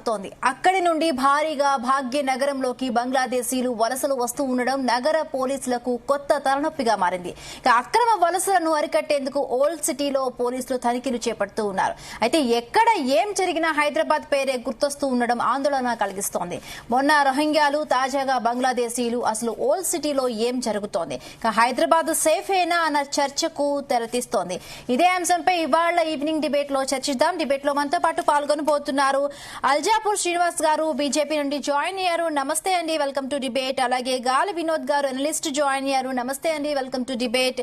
సాగుతోంది. అక్కడి నుండి భారీగా భాగ్యనగరంలోకి బంగ్లాదేశీలు వలసలు వస్తూ ఉండడం నగర పోలీసులకు కొత్త తలనొప్పిగా మారింది. అక్రమ వలసలను అరికట్టేందుకు ఓల్డ్ సిటీలో పోలీసులు తనిఖీలు చేపడుతూ ఉన్నారు. అయితే ఎక్కడ ఏం జరిగినా హైదరాబాద్ పేరే గుర్తొస్తూ ఉండడం ఆందోళన కలిగిస్తోంది. మొన్న రోహింగ్యాలు, తాజాగా బంగ్లాదేశీలు, అసలు ఓల్డ్ సిటీలో ఏం జరుగుతోంది? హైదరాబాద్ సేఫేనా అన్న చర్చకు తెరతీస్తోంది. ఇదే అంశంపై ఇవాళ ఈవినింగ్ డిబేట్ లో చర్చిద్దాం. డిబేట్ లో మనతో పాటు పాల్గొనబోతున్నారు అల్జాపూర్ శ్రీనివాస్ గారు, బీజేపీ నుండి జాయిన్ అయ్యారు. నమస్తే అండి, వెల్కమ్ టు డిబేట్. అలాగే గాలి వినోద్ గారు, అనలిస్ట్ జాయిన్ అయ్యారు. నమస్తే అండి, వెల్కమ్ టు డిబేట్.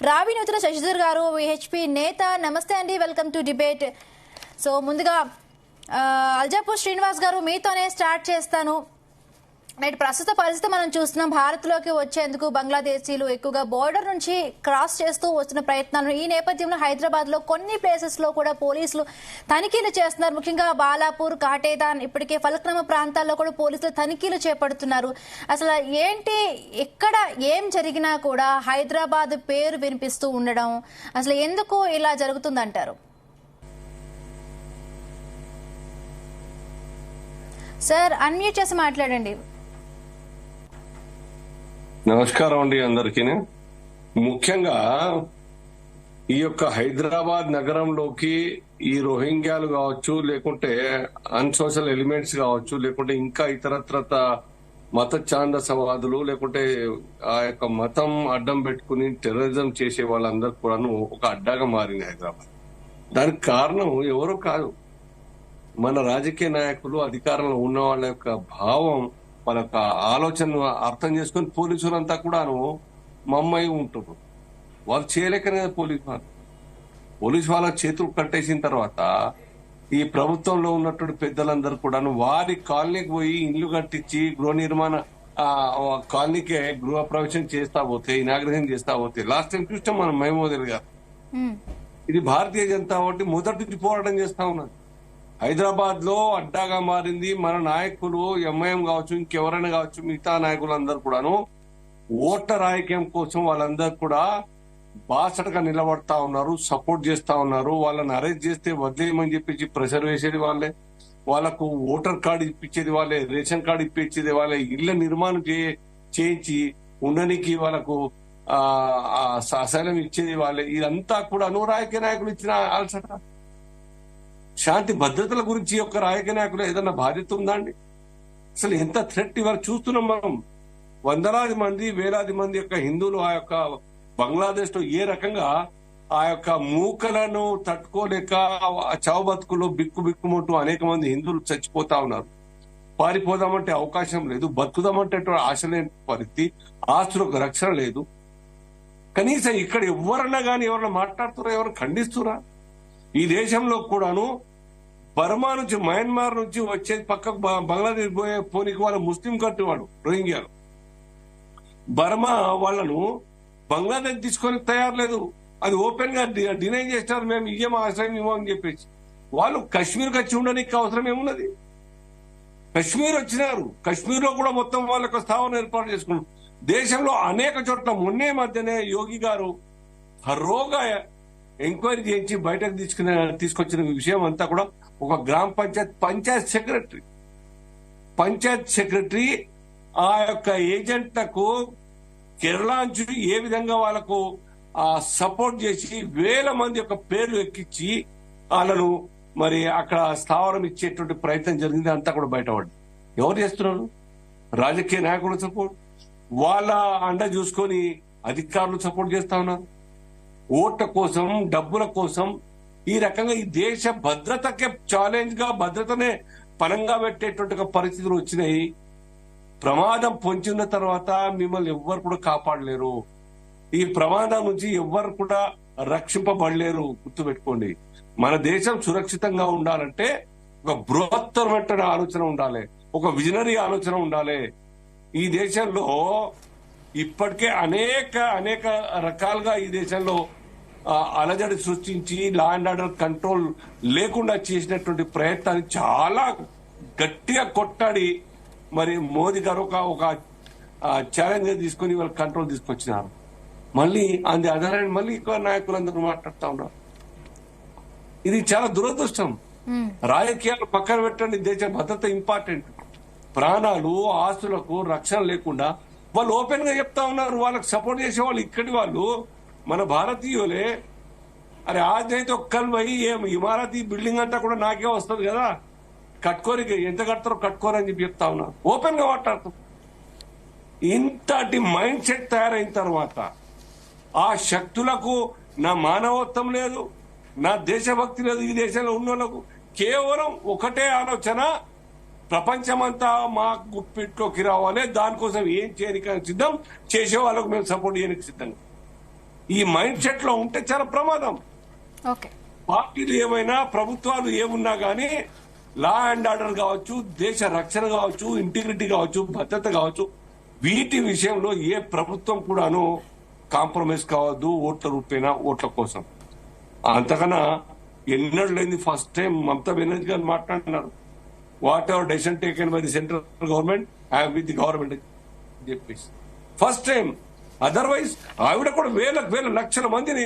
రావి నూతన శశిధర్ గారు, విహెచ్పి నేత, నమస్తే అండి, వెల్కమ్ టు డిబేట్. సో ముందుగా అల్జాపూర్ శ్రీనివాస్ గారు మీతోనే స్టార్ట్ చేస్తాను. నేటి ప్రస్తుత పరిస్థితి మనం చూస్తున్నాం. భారత్లోకి వచ్చేందుకు బంగ్లాదేశీలు ఎక్కువగా బోర్డర్ నుంచి క్రాస్ చేస్తూ వస్తున్న ప్రయత్నాలు. ఈ నేపథ్యంలో హైదరాబాద్ లో కొన్ని ప్లేసెస్ లో కూడా పోలీసులు తనిఖీలు చేస్తున్నారు. ముఖ్యంగా బాలాపూర్, కాటేదాన్, ఇప్పటికే ఫలక్నమ ప్రాంతాల్లో కూడా పోలీసులు తనిఖీలు చేపడుతున్నారు. అసలు ఏంటి, ఎక్కడ ఏం జరిగినా కూడా హైదరాబాద్ పేరు వినిపిస్తూ ఉండడం, అసలు ఎందుకు ఇలా జరుగుతుందంటారు? సార్ అన్మ్యూట్ చేసి మాట్లాడండి. నమస్కారం అండి అందరికీ. ముఖ్యంగా ఈ యొక్క హైదరాబాద్ నగరంలోకి ఈ రోహింగ్యాలు కావచ్చు, లేకుంటే అన్సోషల్ ఎలిమెంట్స్ కావచ్చు, లేకుంటే ఇంకా ఇతరత్రత మత ఛాందసవాదులు, లేకుంటే ఆ యొక్క మతం అడ్డం పెట్టుకుని టెర్రరిజం చేసే వాళ్ళందరూ కూడాను ఒక అడ్డాగా మారింది హైదరాబాద్. దానికి కారణం ఎవరో కాదు, మన రాజకీయ నాయకులు, అధికారంలో ఉన్న వాళ్ళ యొక్క భావం, వాళ్ళ యొక్క ఆలోచనను అర్థం చేసుకుని పోలీసులంతా కూడాను మమ్మయి ఉంటున్నారు. వాళ్ళు చేయలేకనే పోలీసు వాళ్ళ చేతులు కట్టేసిన తర్వాత ఈ ప్రభుత్వంలో ఉన్నటువంటి పెద్దలందరూ కూడాను వారి కాలనీకి పోయి ఇల్లు కట్టించి గృహ నిర్మాణ కాలనీకి గృహ ప్రవేశం చేస్తా పోతే, ఇనాగ్రేషన్ చేస్తా పోతే, లాస్ట్ టైం చూస్తాం మనం మహమూద్ గారు. ఇది భారతీయ జనతా పార్టీ మొదటి నుంచి పోరాటం చేస్తా ఉన్నది. హైదరాబాద్ లో అడ్డాగా మారింది. మన నాయకులు ఎంఐఎం కావచ్చు, ఇంకెవరైనా కావచ్చు, మిగతా నాయకులందరూ కూడాను ఓటర్ ఐక్యం కోసం వాళ్ళందరూ కూడా బాసటగా నిలబడతా ఉన్నారు, సపోర్ట్ చేస్తా ఉన్నారు. వాళ్ళని అరెస్ట్ చేస్తే వదిలేయమని చెప్పేసి ప్రెషర్ వేసేది వాళ్ళే, వాళ్ళకు ఓటర్ కార్డు ఇప్పించేది వాళ్ళే, రేషన్ కార్డు ఇప్పించేది వాళ్ళే, ఇళ్ల నిర్మాణం చేయించి ఉండడానికి వాళ్ళకు అసైలం ఇచ్చేది వాళ్ళే. ఇదంతా కూడా రాజకీయ నాయకులు ఇచ్చిన అలసట. శాంతి భద్రతల గురించి యొక్క రాజకీయ నాయకులు ఏదన్నా బాధ్యత ఉందా అండి? అసలు ఎంత థ్రెట్ ఇవాళ చూస్తున్నాం మనం. వందలాది మంది, వేలాది మంది యొక్క హిందువులు ఆ యొక్క బంగ్లాదేశ్ లో ఏ రకంగా ఆ యొక్క మూకలను తట్టుకోలేక చావు బతుకులు బిక్కుమంటూ అనేక మంది హిందువులు చచ్చిపోతా ఉన్నారు. పారిపోదామంటే అవకాశం లేదు, బతుకుదామంటే ఆశ లేని పరిస్థితి, ఆస్తులకు రక్షణ లేదు. కనీసం ఇక్కడ ఎవరన్నా కానీ ఎవరన్నా మాట్లాడుతురా, ఎవరు ఖండిస్తురా? ఈ దేశంలో కూడాను బర్మా నుంచి, మయన్మార్ నుంచి వచ్చేది పక్కకు బంగ్లాదేశ్ పోనీకి వాళ్ళ ముస్లిం కట్టు వాడు రోహింగ్యాలు. బర్మా వాళ్ళను బంగ్లాదేశ్ తీసుకొని తయారు లేదు, అది ఓపెన్ గా డినై చేస్తారు. మేము ఇయ్యమో ఆశ్రయం ఇవ్వమో అని చెప్పేసి. వాళ్ళు కశ్మీర్కి వచ్చి ఉండడానికి అవసరం ఏమున్నది? కశ్మీర్ వచ్చినారు, కశ్మీర్ లో కూడా మొత్తం వాళ్ళకు స్థావరం ఏర్పాటు చేసుకున్నారు. దేశంలో అనేక చోట్ల మొన్నే మధ్యనే యోగి గారు హర్రోగా ఎంక్వైరీ చేయించి బయటకు తీసుకొచ్చిన విషయం అంతా కూడా ఒక గ్రామ పంచాయత్ సెక్రటరీ ఆ యొక్క ఏజెంట్లకు కేరళ నుంచి ఏ విధంగా వాళ్ళకు సపోర్ట్ చేసి వేల మంది యొక్క పేర్లు ఎక్కించి వాళ్ళను మరి అక్కడ స్థావరం ఇచ్చేటువంటి ప్రయత్నం జరిగింది. అంతా కూడా బయటపడింది. ఎవరు చేస్తున్నారు? రాజకీయ నాయకులు సపోర్ట్, వాళ్ళ అండ చూసుకొని అధికారులు సపోర్ట్ చేస్తా ఉన్నారు. ఓట్ల కోసం, డబ్బుల కోసం ఈ రకంగా ఈ దేశ భద్రతకే ఛాలెంజ్ గా, భద్రతనే పనంగా పెట్టేటువంటి పరిస్థితులు వచ్చినాయి. ప్రమాదం పొంచిన తర్వాత మిమ్మల్ని ఎవ్వరు కూడా కాపాడలేరు. ఈ ప్రమాదం నుంచి ఎవ్వరు కూడా రక్షింపబడలేరు. గుర్తుపెట్టుకోండి, మన దేశం సురక్షితంగా ఉండాలంటే ఒక బృహత్తరమైన ఆలోచన ఉండాలి, ఒక విజనరీ ఆలోచన ఉండాలి. ఈ దేశంలో ఇప్పటికే అనేక రకాలుగా ఈ దేశంలో అలజడి సృష్టించి లా అండ్ ఆర్డర్ కంట్రోల్ లేకుండా చేసినటువంటి ప్రయత్నాన్ని చాలా గట్టిగా కొట్టాడి మరి మోదీ గారు ఒక ఛాలెంజ్ తీసుకుని వాళ్ళ కంట్రోల్ తీసుకొచ్చినారు. మళ్ళీ అది అదనంగా మళ్ళీ నాయకులందరూ మాట్లాడుతూ ఉన్నారు. ఇది చాలా దురదృష్టం. రాజకీయాలు పక్కన పెట్టండి, దేశ భద్రత ఇంపార్టెంట్. ప్రాణాలు ఆస్తులకు రక్షణ లేకుండా వాళ్ళు ఓపెన్ గా చెప్తా ఉన్నారు. వాళ్ళకి సపోర్ట్ చేసే వాళ్ళు ఇక్కడి వాళ్ళు మన భారతీయులే. అరే ఆజ్ఞైతే ఒక్కరు పోయి ఏం ఇమారతీ బిల్డింగ్ అంతా కూడా నాకే వస్తుంది కదా, కట్టుకోరికి ఎంత కడతారో కట్టుకోరని చెప్పి చెప్తా ఉన్నారు, ఓపెన్ గా మాట్లాడుతాం. ఇంతటి మైండ్ సెట్ తయారైన తర్వాత ఆ శక్తులకు నా మానవత్వం లేదు, నా దేశభక్తి లేదు. ఈ దేశంలో ఉన్న వాళ్ళకు కేవలం ఒకటే ఆలోచన, ప్రపంచమంతా మా గుప్పిట్లోకి రావాలి, దానికోసం ఏం చేయడానికి సిద్ధం, చేసే వాళ్ళకు మేము సపోర్ట్ చేయడానికి సిద్ధం. ఈ మైండ్ సెట్ లో ఉంటే చాలా ప్రమాదం. పార్టీలు ఏమైనా ప్రభుత్వాలు ఏమున్నా గానీ లా అండ్ ఆర్డర్ కావచ్చు, దేశ రక్షణ కావచ్చు, ఇంటిగ్రిటీ కావచ్చు, భద్రత కావచ్చు, వీటి విషయంలో ఏ ప్రభుత్వం కూడాను కాంప్రమైజ్ కావద్దు ఓట్ల రూపేనా, ఓట్ల కోసం. అంతకన్నా ఎన్నడూ లేని ఫస్ట్ టైం మమతా బెనర్జీ గారు మాట్లాడుతున్నారు, what ever decision taken by the central government I with the government అని చెప్పేసి ఫస్ట్ టైం. అదర్వైజ్ ఆవిడ కూడా వేల లక్షల మందిని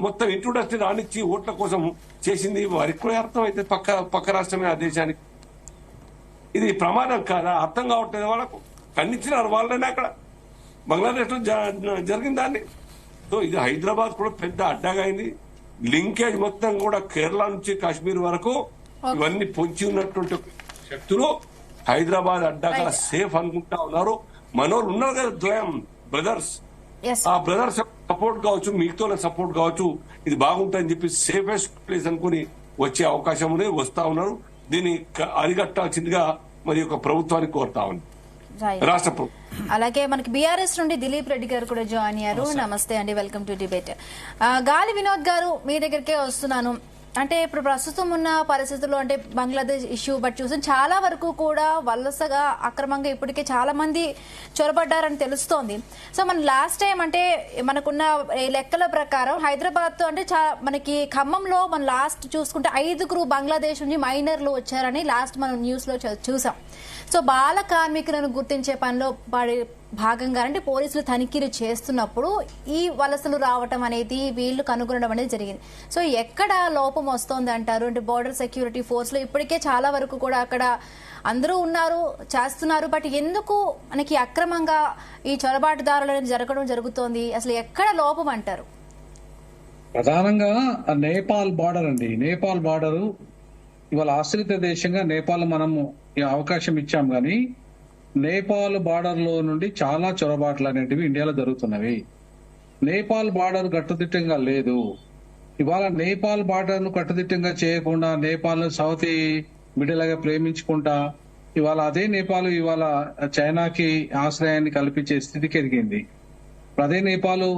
మొత్తం ఇంట్రొడక్షన్ రానిచ్చి ఓట్ల కోసం చేసింది. వారికి కూడా అర్థం అయితే పక్క రాష్ట్రమే ఆ దేశానికి. ఇది ప్రమాదం కాదా? అర్థం కావట్లేదు వాళ్ళకు. ఖండించినారు వాళ్ళని అక్కడ బంగ్లాదేశ్ లో జరిగిన దాన్ని. సో ఇది హైదరాబాద్ కూడా పెద్ద అడ్డాగా అయింది. లింకేజ్ మొత్తం కూడా కేరళ నుంచి కాశ్మీర్ వరకు ఇవన్నీ పొంచి ఉన్నటువంటి శక్తులు హైదరాబాద్ అడ్డాగా సేఫ్ అనుకుంటా ఉన్నారు. మనోళ్ళు ఉన్నారు కదా ద్వయం బ్రదర్స్, ఆ బ్రదర్స్ సపోర్ట్ కావచ్చు, మిగతా సపోర్ట్ కావచ్చు, ఇది బాగుంటుందని చెప్పి సేఫెస్ట్ ప్లేస్ అనుకుని వచ్చే అవకాశం ఉంది, వస్తా ఉన్నారు. దీన్ని అరిగట్టాల్సిందిగా మరి ఒక ప్రభుత్వానికి కోరుతా ఉంది రాష్ట్ర ప్రభుత్వం. అలాగే మనకి బీఆర్ఎస్ నుండి దిలీప్ రెడ్డి గారు కూడా జాయిన్ అయ్యారు. నమస్తే అండి, వెల్కమ్ టు డిబేట్. గాలి వినోద్ గారు మీ దగ్గరికే వస్తున్నాను. అంటే ఇప్పుడు ప్రస్తుతం ఉన్న పరిస్థితుల్లో అంటే బంగ్లాదేశ్ ఇష్యూ బట్టి చూసి చాలా వరకు కూడా వలసగా అక్రమంగా ఇప్పటికే చాలా మంది చొరబడ్డారని తెలుస్తోంది. సో మన లాస్ట్ టైం అంటే మనకున్న లెక్కల ప్రకారం హైదరాబాద్ తో అంటే మనకి ఖమ్మంలో మనం లాస్ట్ చూసుకుంటే 5 బంగ్లాదేశ్ నుంచి మైనర్లు వచ్చారని లాస్ట్ మనం న్యూస్ లో చూసాం. సో బాల కార్మికులను గుర్తించే పనిలో భాగంగా అంటే పోలీసులు తనిఖీలు చేస్తున్నప్పుడు ఈ వలసలు రావటం అనేది వీళ్లు కనుగొనడం అనేది జరిగింది. సో ఎక్కడ లోపం వస్తోంది అంటారు? అంటే బోర్డర్ సెక్యూరిటీ ఫోర్స్ లో ఇప్పటికే చాలా వరకు కూడా అక్కడ అందరూ ఉన్నారు, చేస్తున్నారు. బట్ ఎందుకు మనకి అక్రమంగా ఈ చొరబాటుదారులు అనేది జరుగుతోంది? అసలు ఎక్కడ లోపం అంటారు? ప్రధానంగా నేపాల్ బార్డర్ అండి. నేపాల్ బార్డరు ఇవాళ ఆశ్రిత దేశంగా నేపాల్ మనము ఈ అవకాశం ఇచ్చాం, కానీ నేపాల్ బార్డర్ లో నుండి చాలా చొరబాట్లు అనేటివి ఇండియాలో జరుగుతున్నవి. నేపాల్ బార్డర్ కట్టుదిట్టంగా లేదు. ఇవాళ నేపాల్ బార్డర్ ను కట్టుదిట్టంగా చేయకుండా నేపాల్ ను సౌతీ బిడ్డలాగా ప్రేమించుకుంటా ఇవాళ అదే నేపాల్ ఇవాళ చైనాకి ఆశ్రయాన్ని కల్పించే స్థితికి ఎదిగింది. అదే నేపాల్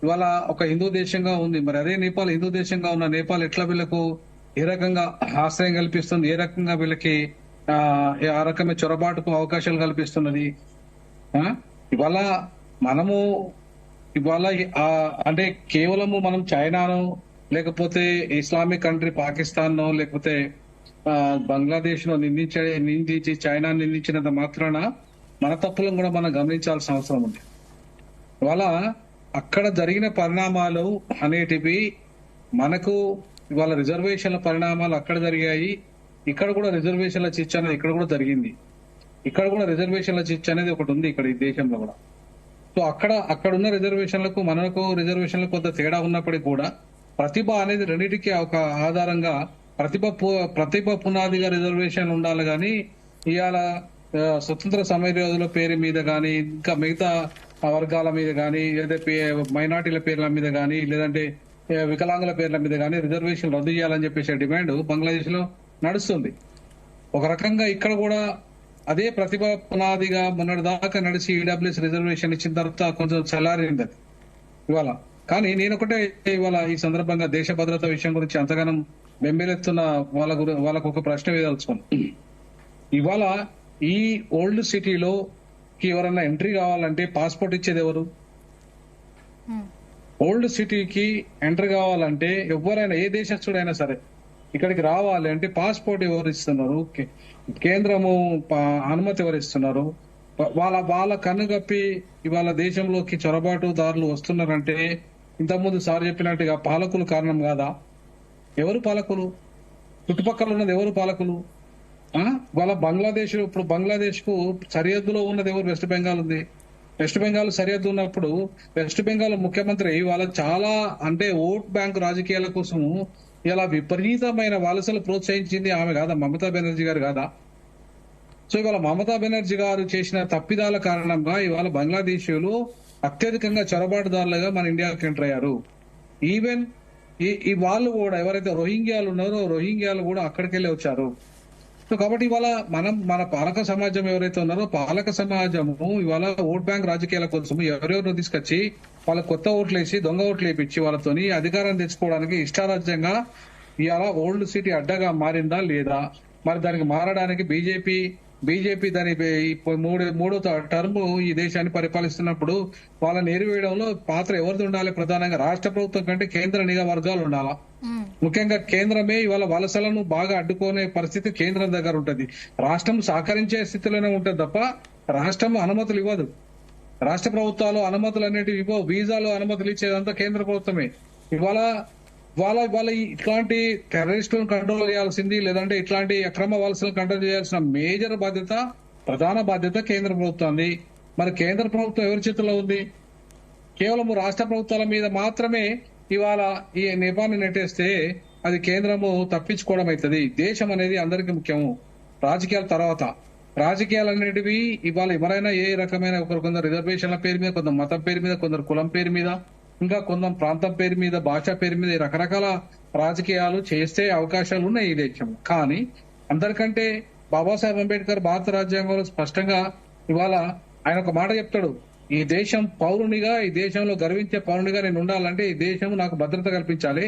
ఇవాళ ఒక హిందూ దేశంగా ఉంది. మరి అదే నేపాల్ హిందూ దేశంగా ఉన్న నేపాల్ ఎట్లా వీళ్ళకు ఏ రకంగా ఆశ్రయం కల్పిస్తుంది, ఏ రకంగా వీళ్ళకి ఆ రకమైన చొరబాటుకు అవకాశాలు కల్పిస్తున్నది? ఇవాళ మనము ఇవాళ అంటే కేవలము మనం చైనాను లేకపోతే ఇస్లామిక్ కంట్రీ పాకిస్తాన్ నో లేకపోతే బంగ్లాదేశ్ ను నిందించి చైనా నిందించినంత మాత్రాన మన తప్పులను కూడా మనం గమనించాల్సిన అవసరం ఉంది. ఇవాళ అక్కడ జరిగిన పరిణామాలు అనేటివి మనకు ఇవాళ రిజర్వేషన్ల పరిణామాలు అక్కడ జరిగాయి. ఇక్కడ కూడా రిజర్వేషన్ల చిచ్చు అనేది ఇక్కడ కూడా జరిగింది. ఇక్కడ కూడా రిజర్వేషన్ల చిచ్చు అనేది ఒకటి ఉంది ఇక్కడ ఈ దేశంలో కూడా. సో అక్కడ ఉన్న రిజర్వేషన్లకు మనకు రిజర్వేషన్లకు కొంత తేడా ఉన్నప్పటికీ కూడా ప్రతిభ అనేది రెండింటికి ఒక ఆధారంగా ప్రతిభ పునాదిగా రిజర్వేషన్ ఉండాలి. కానీ ఇవాళ స్వతంత్ర సమరయోధుల పేరు మీద కానీ ఇంకా మిగతా వర్గాల మీద కానీ లేదా మైనార్టీల పేర్ల మీద కానీ లేదంటే వికలాంగుల పేర్ల మీద కానీ రిజర్వేషన్ రద్దు చేయాలని చెప్పేసి డిమాండ్ బంగ్లాదేశ్ లో నడుస్తుంది. ఒక రకంగా ఇక్కడ కూడా అదే ప్రతిభ పునాదిగా మొన్నటి దాకా నడిచి ఈడబ్ల్యూఎస్ రిజర్వేషన్ ఇచ్చిన తర్వాత కొంచెం చల్లారింది అది ఇవాళ. కానీ నేనొకటే ఇవాళ ఈ సందర్భంగా దేశ భద్రత విషయం గురించి అంతగానం బెంబేలెత్తున్న వాళ్ళకు ఒక ప్రశ్న వేయదలుచుకున్నాను. ఇవాళ ఈ ఓల్డ్ సిటీలో ఎవరన్నా ఎంట్రీ కావాలంటే పాస్పోర్ట్ ఇచ్చేది ఎవరు? ఓల్డ్ సిటీకి ఎంటర్ కావాలంటే ఎవరైనా ఏ దేశస్తుడైనా సరే ఇక్కడికి రావాలి అంటే పాస్పోర్ట్ ఎవరు ఇస్తున్నారు? కేంద్రము అనుమతి ఎవరు ఇస్తున్నారు? వాళ్ళ కన్నుగప్పి ఇవాళ దేశంలోకి చొరబాటుదారులు వస్తున్నారంటే ఇంతకుముందు సార్ చెప్పినట్టుగా పాలకులు కారణం కాదా? ఎవరు పాలకులు? చుట్టుపక్కల ఉన్నది ఎవరు పాలకులు? వాళ్ళ బంగ్లాదేశ్, ఇప్పుడు బంగ్లాదేశ్ కు సరిహద్దులో ఉన్నది ఎవరు? వెస్ట్ బెంగాల్ ఉంది. వెస్ట్ బెంగాల్ సరిహద్దు ఉన్నప్పుడు వెస్ట్ బెంగాల్ ముఖ్యమంత్రి వాళ్ళ చాలా అంటే ఓట్ బ్యాంక్ రాజకీయాల కోసము ఇలా విపరీతమైన వలసలు ప్రోత్సహించింది ఆమె కాదా? మమతా బెనర్జీ గారు కాదా? సో ఇవాళ మమతా బెనర్జీ గారు చేసిన తప్పిదాల కారణంగా ఇవాళ బంగ్లాదేశీయులు అత్యధికంగా చొరబాటుదారులుగా మన ఇండియాకి ఎంటర్ అయ్యారు. ఈవెన్ ఈ వాళ్ళు కూడా ఎవరైతే రోహింగ్యాలు ఉన్నారో రోహింగ్యాలు కూడా అక్కడికి వెళ్ళి వచ్చారు. సో కాబట్టి ఇవాళ మన పాలక సమాజం ఎవరైతే ఉన్నారో పాలక సమాజము ఇవాళ ఓట్ బ్యాంక్ రాజకీయాల కోసం ఎవరెవరినో తీసుకొచ్చి వాళ్ళ కొత్త ఓట్లు వేసి దొంగ ఓట్లు వేయించి వాళ్ళతోని అధికారం తెచ్చుకోవడానికి ఇష్టారాజ్యంగా ఇవాళ ఓల్డ్ సిటీ అడ్డగా మారిందా లేదా? మరి దానికి మారడానికి బీజేపీ దాని మూడో టర్మ్ ఈ దేశాన్ని పరిపాలిస్తున్నప్పుడు వాళ్ళని ఎరివేయడంలో పాత్ర ఎవరిది ఉండాలి? ప్రధానంగా రాష్ట్ర ప్రభుత్వం కంటే కేంద్ర నిఘా వర్గాలు ఉండాలా. ముఖ్యంగా కేంద్రమే ఇవాళ వలసలను బాగా అడ్డుకునే పరిస్థితి కేంద్రం దగ్గర ఉంటది. రాష్ట్రం సహకరించే స్థితిలోనే ఉంటది తప్ప రాష్ట్రం అనుమతులు ఇవ్వదు. రాష్ట్ర ప్రభుత్వాలు అనుమతులు అనేటివి ఇవ్వవు. వీసాలు అనుమతులు ఇచ్చేదంతా కేంద్ర ప్రభుత్వమే. ఇవాళ ఇట్లాంటి టెర్రరిస్టులను కంట్రోల్ చేయాల్సింది, లేదంటే ఇట్లాంటి అక్రమ వలసలను కంట్రోల్ చేయాల్సిన మేజర్ బాధ్యత, ప్రధాన బాధ్యత కేంద్ర ప్రభుత్వాన్ని. మరి కేంద్ర ప్రభుత్వం ఎవరి చేతుల్లో ఉంది? కేవలం రాష్ట్ర ప్రభుత్వాల మీద మాత్రమే ఇవాళ ఈ నేపాన్ని నెట్టేస్తే అది కేంద్రము తప్పించుకోవడం అవుతుంది. దేశం అనేది అందరికీ ముఖ్యము. రాజకీయాల తర్వాత రాజకీయాలు అనేటివి ఇవాళ ఎవరైనా ఏ రకమైన కొందరు రిజర్వేషన్ల పేరు మీద, కొందరు మతం పేరు మీద, కొందరు కులం పేరు మీద, ఇంకా కొందరు ప్రాంతం పేరు మీద, భాష పేరు మీద రకరకాల రాజకీయాలు చేస్తే అవకాశాలు ఉన్నాయి ఈ దేశం. కానీ అందరికంటే బాబాసాహెబ్ అంబేద్కర్ భారత రాజ్యాంగంలో స్పష్టంగా ఇవాళ ఆయన ఒక మాట చెప్తాడు, ఈ దేశం పౌరునిగా, ఈ దేశంలో గర్వించే పౌరునిగా నేను ఉండాలంటే ఈ దేశం నాకు భద్రత కల్పించాలి,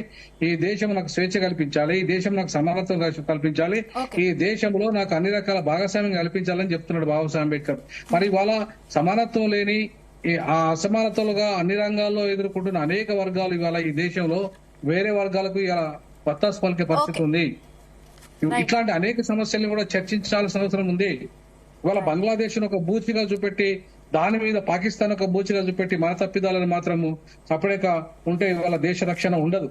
ఈ దేశం నాకు స్వేచ్ఛ కల్పించాలి, ఈ దేశం నాకు సమానత్వం కల్పించాలి, ఈ దేశంలో నాకు అన్ని రకాల భాగస్వామ్యం కల్పించాలని చెప్తున్నాడు బాబాసాహెబ్ అంబేద్కర్. మరి ఇవాళ సమానత్వం లేని ఆ అసమానతలుగా అన్ని రంగాల్లో ఎదుర్కొంటున్న అనేక వర్గాలు ఇవాళ ఈ దేశంలో వేరే వర్గాలకు ఇలా వత్తాసు పలికే పరిస్థితి ఉంది. ఇట్లాంటి అనేక సమస్యల్ని కూడా చర్చించాల్సిన అవసరం ఉంది. ఇవాళ బంగ్లాదేశ్ ఒక బూచిగా చూపెట్టి దాని మీద పాకిస్తాన్ ఒక బూచిగా చూపెట్టి మన తప్పిదాలను మాత్రము సపరేక ఉంటే ఇవాళ దేశ రక్షణ ఉండదు.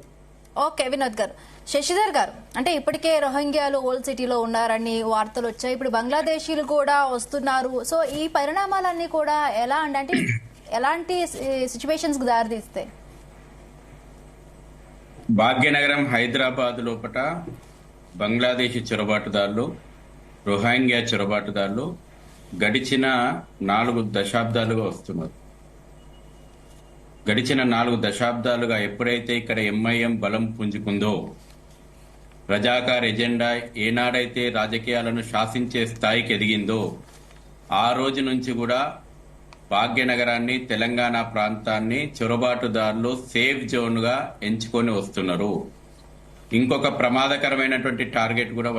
ఓకే వినోద్ గారు. శశిధర్ గారు, అంటే ఇప్పటికే రోహింగ్యాలు ఓల్డ్ సిటీలో ఉన్నారని వార్తలు వచ్చాయి, ఇప్పుడు బంగ్లాదేశీలు కూడా వస్తున్నారు. సో ఈ పరిణామాలన్నీ కూడా ఎలా అంటే ఎలాంటి సిచ్యువేషన్స్ కి దారితీస్తాయి? భాగ్యనగరం హైదరాబాద్ లోపల బంగ్లాదేశీ చొరబాటుదారులు, రోహింగ్యా చొరబాటుదారులు గడిచిన 4 దశాబ్దాలుగా వస్తున్నారు. గడిచిన 4 దశాబ్దాలుగా ఎప్పుడైతే ఇక్కడ ఎంఐఎం బలం పుంజుకుందో, రజాకార్ ఎజెండా ఏనాడైతే రాజకీయాలను శాసించే స్థాయికి ఎదిగిందో ఆ రోజు నుంచి కూడా భాగ్యనగరాన్ని, తెలంగాణ ప్రాంతాన్ని చొరబాటుదారులు సేఫ్ జోన్ గా ఎంచుకొని వస్తున్నారు. ఇంకొక ప్రమాదకరమైనటువంటి టార్గెట్ కూడా